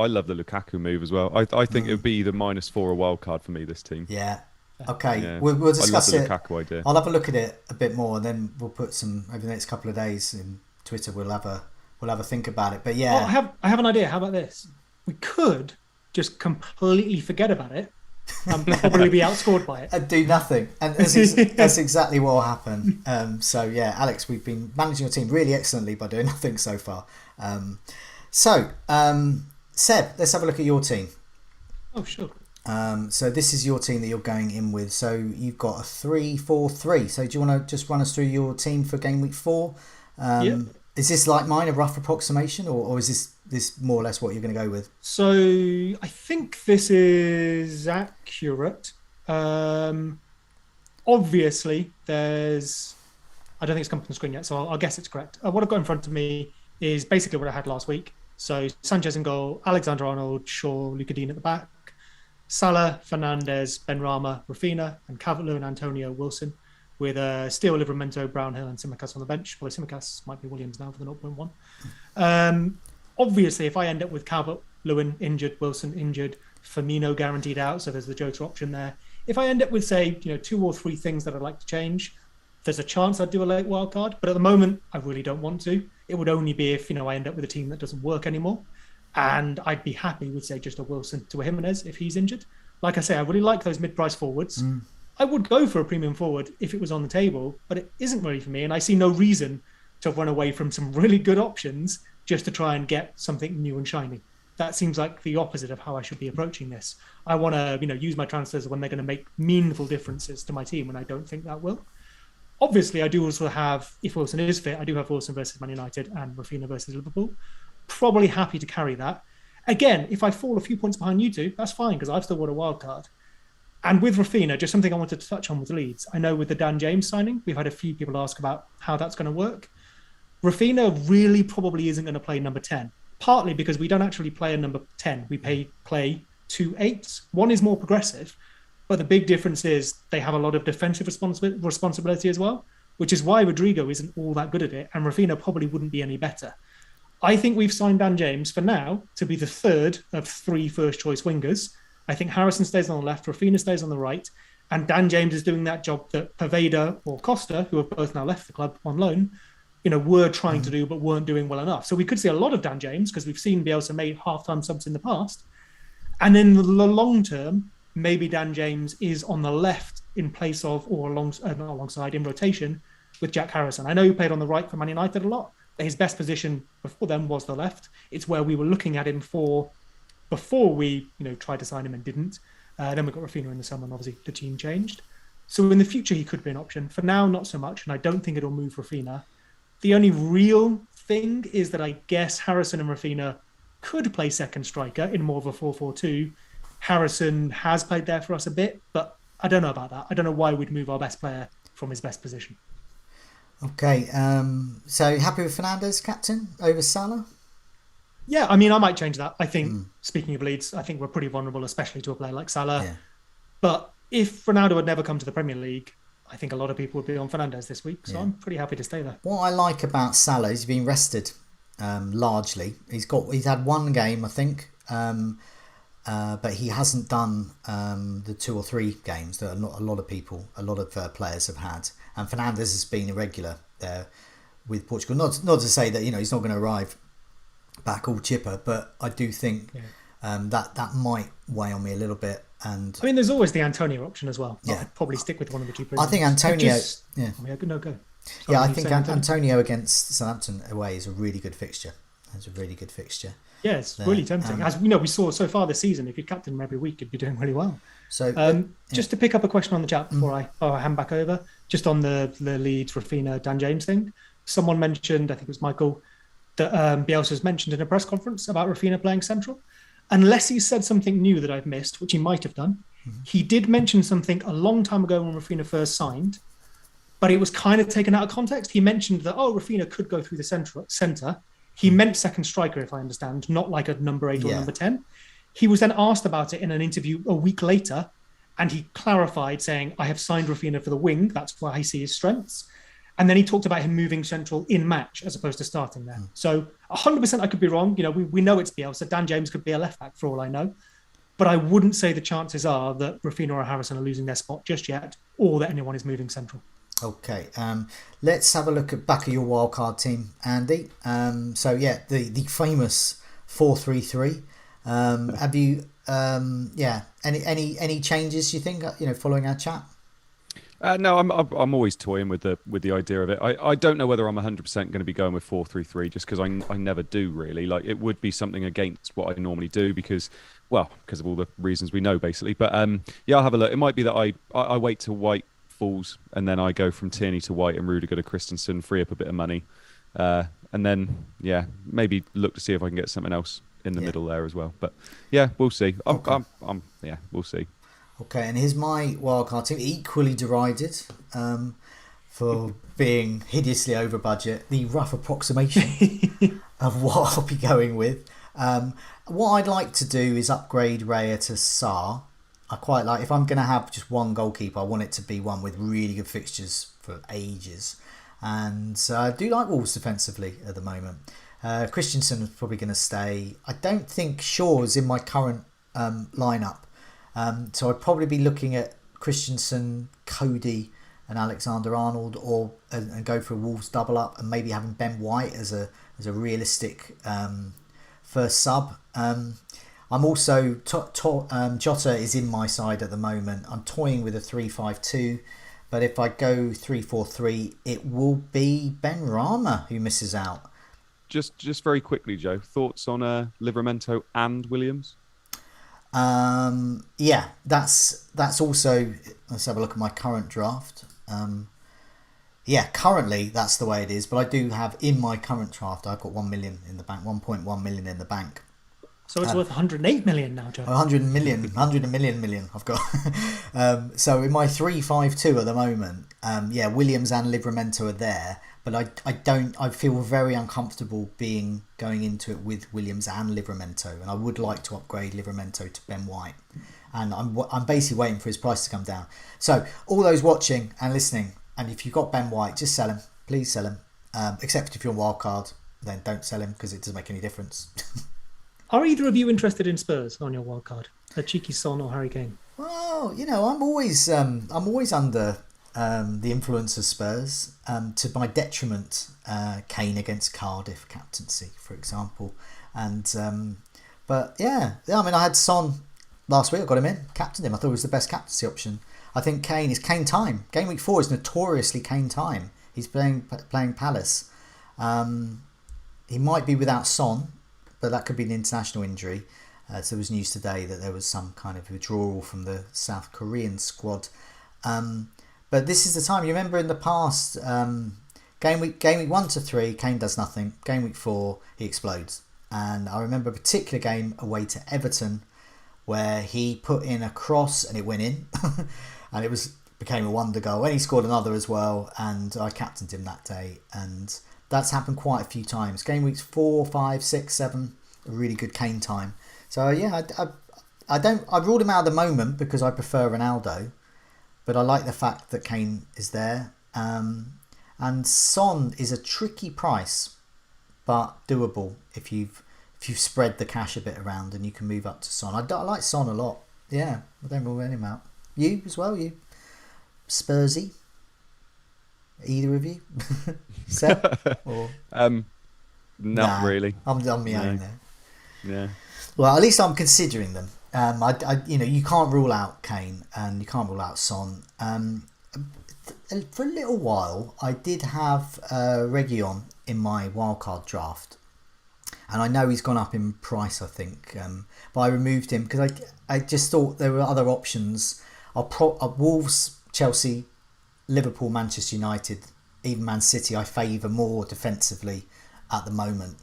Speaker 3: love the Lukaku move as well. I think it would be the -4 or wild card for me, this team.
Speaker 1: Yeah. Okay. Yeah. We'll discuss it.
Speaker 3: Lukaku idea.
Speaker 1: I'll have a look at it a bit more and then we'll put some over the next couple of days in Twitter. We'll have a think about it. But yeah.
Speaker 2: I have an idea. How about this? We could just completely forget about it and probably be outscored by it.
Speaker 1: And do nothing. And that's exactly what will happen. So yeah, Alex, we've been managing your team really excellently by doing nothing so far. So, Seb, let's have a look at your team.
Speaker 2: Oh, sure.
Speaker 1: So this is your team that you're going in with. So you've got a 3-4-3. So do you want to just run us through your team for game week 4?
Speaker 2: Yeah.
Speaker 1: Is this like mine, a rough approximation, or is this more or less what you're going to go with?
Speaker 2: So I think this is accurate. Obviously, I don't think it's come up on the screen yet, so I'll guess it's correct. What I've got in front of me is basically what I had last week. So Sanchez in goal, Alexander-Arnold, Shaw, Luka at the back, Salah, Fernandes, Benrahma, Rafinha, and Calvert-Lewin, Antonio, Wilson, with Steele, Livramento, Brownhill, and Tsimikas on the bench. Although Tsimikas might be Williams now for the 0.1. Obviously, if I end up with Calvert-Lewin injured, Wilson injured, Firmino guaranteed out, so there's the Jota option there. If I end up with, say, 2 or 3 things that I'd like to change, there's a chance I'd do a late wildcard. But at the moment, I really don't want to. It would only be if, I end up with a team that doesn't work anymore. And I'd be happy with, say, just a Wilson to a Jimenez if he's injured. Like I say, I really like those mid-price forwards. I would go for a premium forward if it was on the table, but it isn't really for me. And I see no reason to run away from some really good options just to try and get something new and shiny. That seems like the opposite of how I should be approaching this. I want to, use my transfers when they're going to make meaningful differences to my team, and I don't think that will. Obviously, I do also have, if Wilson is fit, I do have Wilson versus Man United and Rafinha versus Liverpool. Probably happy to carry that. Again, if I fall a few points behind you two, that's fine because I've still got a wild card. And with Rafinha, just something I wanted to touch on with Leeds. I know with the Dan James signing, we've had a few people ask about how that's going to work. Rafinha really probably isn't going to play number 10, partly because we don't actually play a number 10. We play 2 8s. One is more progressive, but the big difference is they have a lot of defensive responsibility as well, which is why Rodrigo isn't all that good at it, and Rafinha probably wouldn't be any better. I think we've signed Dan James for now to be the third of 3 first-choice wingers. I think Harrison stays on the left, Rafinha stays on the right, and Dan James is doing that job that Poveda or Costa, who have both now left the club on loan, were trying to do but weren't doing well enough. So we could see a lot of Dan James because we've seen Bielsa made half-time subs in the past. And in the long term, maybe Dan James is on the left in place of or not alongside in rotation with Jack Harrison. I know he played on the right for Man United a lot. But his best position before then was the left. It's where we were looking at him for before we, tried to sign him and didn't. Then we got Rafinha in the summer, and obviously the team changed. So in the future, he could be an option. For now, not so much, and I don't think it'll move Rafinha. The only real thing is that I guess Harrison and Rafinha could play second striker in more of a 4-4-2. Harrison has played there for us a bit, but I don't know about that. I don't know why we'd move our best player from his best position.
Speaker 1: Okay, so happy with Fernandes, captain, over Salah?
Speaker 2: Yeah, I might change that. I think, speaking of Leeds, I think we're pretty vulnerable, especially to a player like Salah. Yeah. But if Ronaldo had never come to the Premier League, I think a lot of people would be on Fernandes this week. So I'm pretty happy to stay there. What
Speaker 1: I like about Salah is he's been rested largely. He's had 1 game, I think, but he hasn't done the 2 or 3 games that a lot of players have had. And Fernandes has been irregular there with Portugal. Not to say that he's not going to arrive back all chipper, but I do think that might weigh on me a little bit. And
Speaker 2: there's always the Antonio option as well. Yeah, I'd probably stick with one of the two.
Speaker 1: I think Antonio.
Speaker 2: Go.
Speaker 1: Sorry, I think Antonio against Southampton away is a really good fixture. That's a really good fixture.
Speaker 2: Yeah, it's really tempting. As we saw so far this season, if you captain him every week, you'd be doing really well. So, just to pick up a question on the chat before I hand back over, just on the Leeds, Rafinha, Dan James thing. Someone mentioned, I think it was Michael, that Bielsa's mentioned in a press conference about Rafinha playing central. Unless he said something new that I've missed, which he might have done, he did mention something a long time ago when Rafinha first signed, but it was kind of taken out of context. He mentioned that, Rafinha could go through the centre. He meant second striker, if I understand, not like a number 8 or number 10. He was then asked about it in an interview a week later, and he clarified saying, I have signed Rafinha for the wing. That's where I see his strengths. And then he talked about him moving central in match as opposed to starting there. So 100% I could be wrong. We know it's Bielsa. Dan James could be a left back for all I know. But I wouldn't say the chances are that Rafinha or Harrison are losing their spot just yet, or that anyone is moving central.
Speaker 1: Okay, let's have a look back at your wildcard team, Andy. The famous 4-3-3. Have you any changes you think following our chat?
Speaker 3: No, I'm always toying with the idea of it. I don't know whether I'm 100% going to be going with 4-3-3 just because I never do really. Like it would be something against what I normally do because of all the reasons we know basically. But yeah, I'll have a look. It might be that I wait till White falls and then I go from Tierney to White and Rudiger to Christensen, free up a bit of money, and then maybe look to see if I can get something else in the middle there as well. But yeah, we'll see. We'll see.
Speaker 1: Okay, and here's my wildcard team, equally derided for being hideously over budget. The rough approximation of what I'll be going with. What I'd like to do is upgrade Raya to Sarr. I quite like, if I'm going to have just one goalkeeper, I want it to be one with really good fixtures for ages. And I do like Wolves defensively at the moment. Christensen is probably going to stay. I don't think Shaw's in my current lineup. So I'd probably be looking at Christensen, Cody and Alexander-Arnold and go for a Wolves double up and maybe having Ben White as a realistic first sub. I'm also Jota is in my side at the moment. I'm toying with a 3-5-2, but if I go 3-4-3 it will be Ben Rama who misses out.
Speaker 3: Just very quickly, Joe, thoughts on Livramento and Williams?
Speaker 1: Yeah, that's also, let's have a look at my current draft. Yeah, currently that's the way it is, but I do have in my current draft, I've got 1 million in the bank, 1.1 million in the bank.
Speaker 2: So it's worth 108 million now, Joe. 100 million
Speaker 1: I've got. So in my 3-5-2 at the moment, Williams and Livramento are there, but I feel very uncomfortable going into it with Williams and Livramento, and I would like to upgrade Livramento to Ben White, and I'm basically waiting for his price to come down. So all those watching and listening, and if you've got Ben White, just sell him, please sell him. Except if you're on wildcard, then don't sell him because it doesn't make any difference.
Speaker 2: Are either of you interested in Spurs on your wildcard? A cheeky Son or Harry Kane?
Speaker 1: Well, I'm always under the influence of Spurs, to my detriment. Kane against Cardiff captaincy, for example, and but I had Son last week. I got him in, captained him. I thought it was the best captaincy option. I think Kane is Kane time. Gameweek 4 is notoriously Kane time. He's playing Palace. He might be without Son, but that could be an international injury. So there was news today that there was some kind of withdrawal from the South Korean squad. But this is the time. You remember in the past, game week 1 to 3, Kane does nothing. Game week 4, he explodes. And I remember a particular game away to Everton where he put in a cross and it went in, and it became a wonder goal. And he scored another as well, and I captained him that day. And that's happened quite a few times. Game weeks 4, 5, 6, 7, a really good Kane time. So I ruled him out at the moment because I prefer Ronaldo. But I like the fact that Kane is there. And Son is a tricky price, but doable if you've spread the cash a bit around and you can move up to Son. I like Son a lot. Yeah, I don't rule him out. You as well, you? Spursy? Either of you? Seb? Or?
Speaker 3: Not really.
Speaker 1: I'm on my own there.
Speaker 3: Yeah.
Speaker 1: Well, at least I'm considering them. You can't rule out Kane and you can't rule out Son. For a little while, I did have Reguilon in my wildcard draft, and I know he's gone up in price, I think, but I removed him because I just thought there were other options. Wolves, Chelsea, Liverpool, Manchester United, even Man City, I favour more defensively at the moment.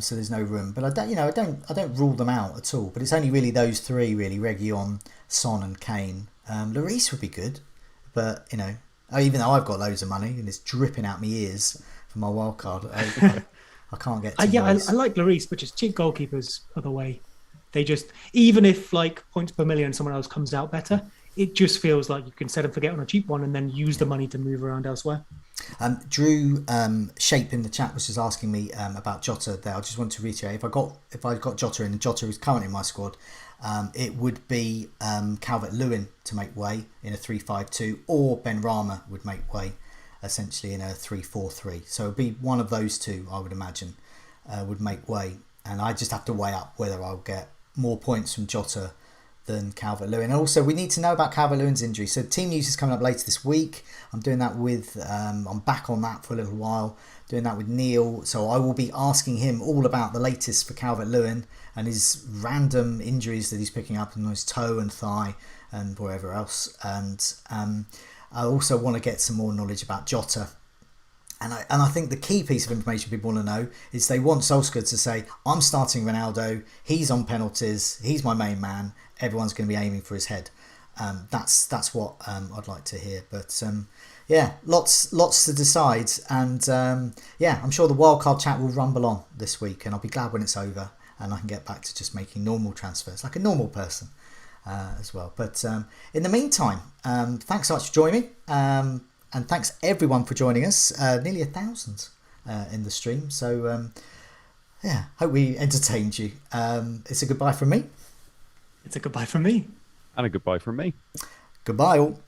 Speaker 1: So there's no room, but I don't rule them out at all. But it's only really those three, really: Reguilon, Son, and Kane. Lloris would be good, but even though I've got loads of money and it's dripping out my ears for my wildcard, I can't get.
Speaker 2: I like Lloris, but just cheap goalkeepers are the way. They just, even if like points per million, someone else comes out better, it just feels like you can set and forget on a cheap one and then use the money to move around elsewhere.
Speaker 1: Drew Shape in the chat was just asking me about Jota there. I just want to reiterate, if I got Jota in, and Jota is currently in my squad, it would be Calvert-Lewin to make way in a 3-5-2, or Ben Rama would make way essentially in a 3-4-3. So it would be one of those two, I would imagine, would make way. And I just have to weigh up whether I'll get more points from Jota than Calvert-Lewin. Also, we need to know about Calvert-Lewin's injury. So team news is coming up later this week. I'm doing that with, I'm back on that for a little while, doing that with Neil. So I will be asking him all about the latest for Calvert-Lewin and his random injuries that he's picking up in his toe and thigh and wherever else. And I also want to get some more knowledge about Jota. And I think the key piece of information people want to know is they want Solskjaer to say, I'm starting Ronaldo, he's on penalties, he's my main man, everyone's going to be aiming for his head. That's what I'd like to hear. But yeah, lots to decide. And yeah, I'm sure the wildcard chat will rumble on this week, and I'll be glad when it's over and I can get back to just making normal transfers like a normal person as well. But in the meantime, thanks so much for joining me. And thanks everyone for joining us. Nearly 1,000 in the stream. So yeah, hope we entertained you. It's a goodbye from me.
Speaker 2: It's a goodbye from me.
Speaker 3: And a goodbye from me.
Speaker 1: Goodbye all.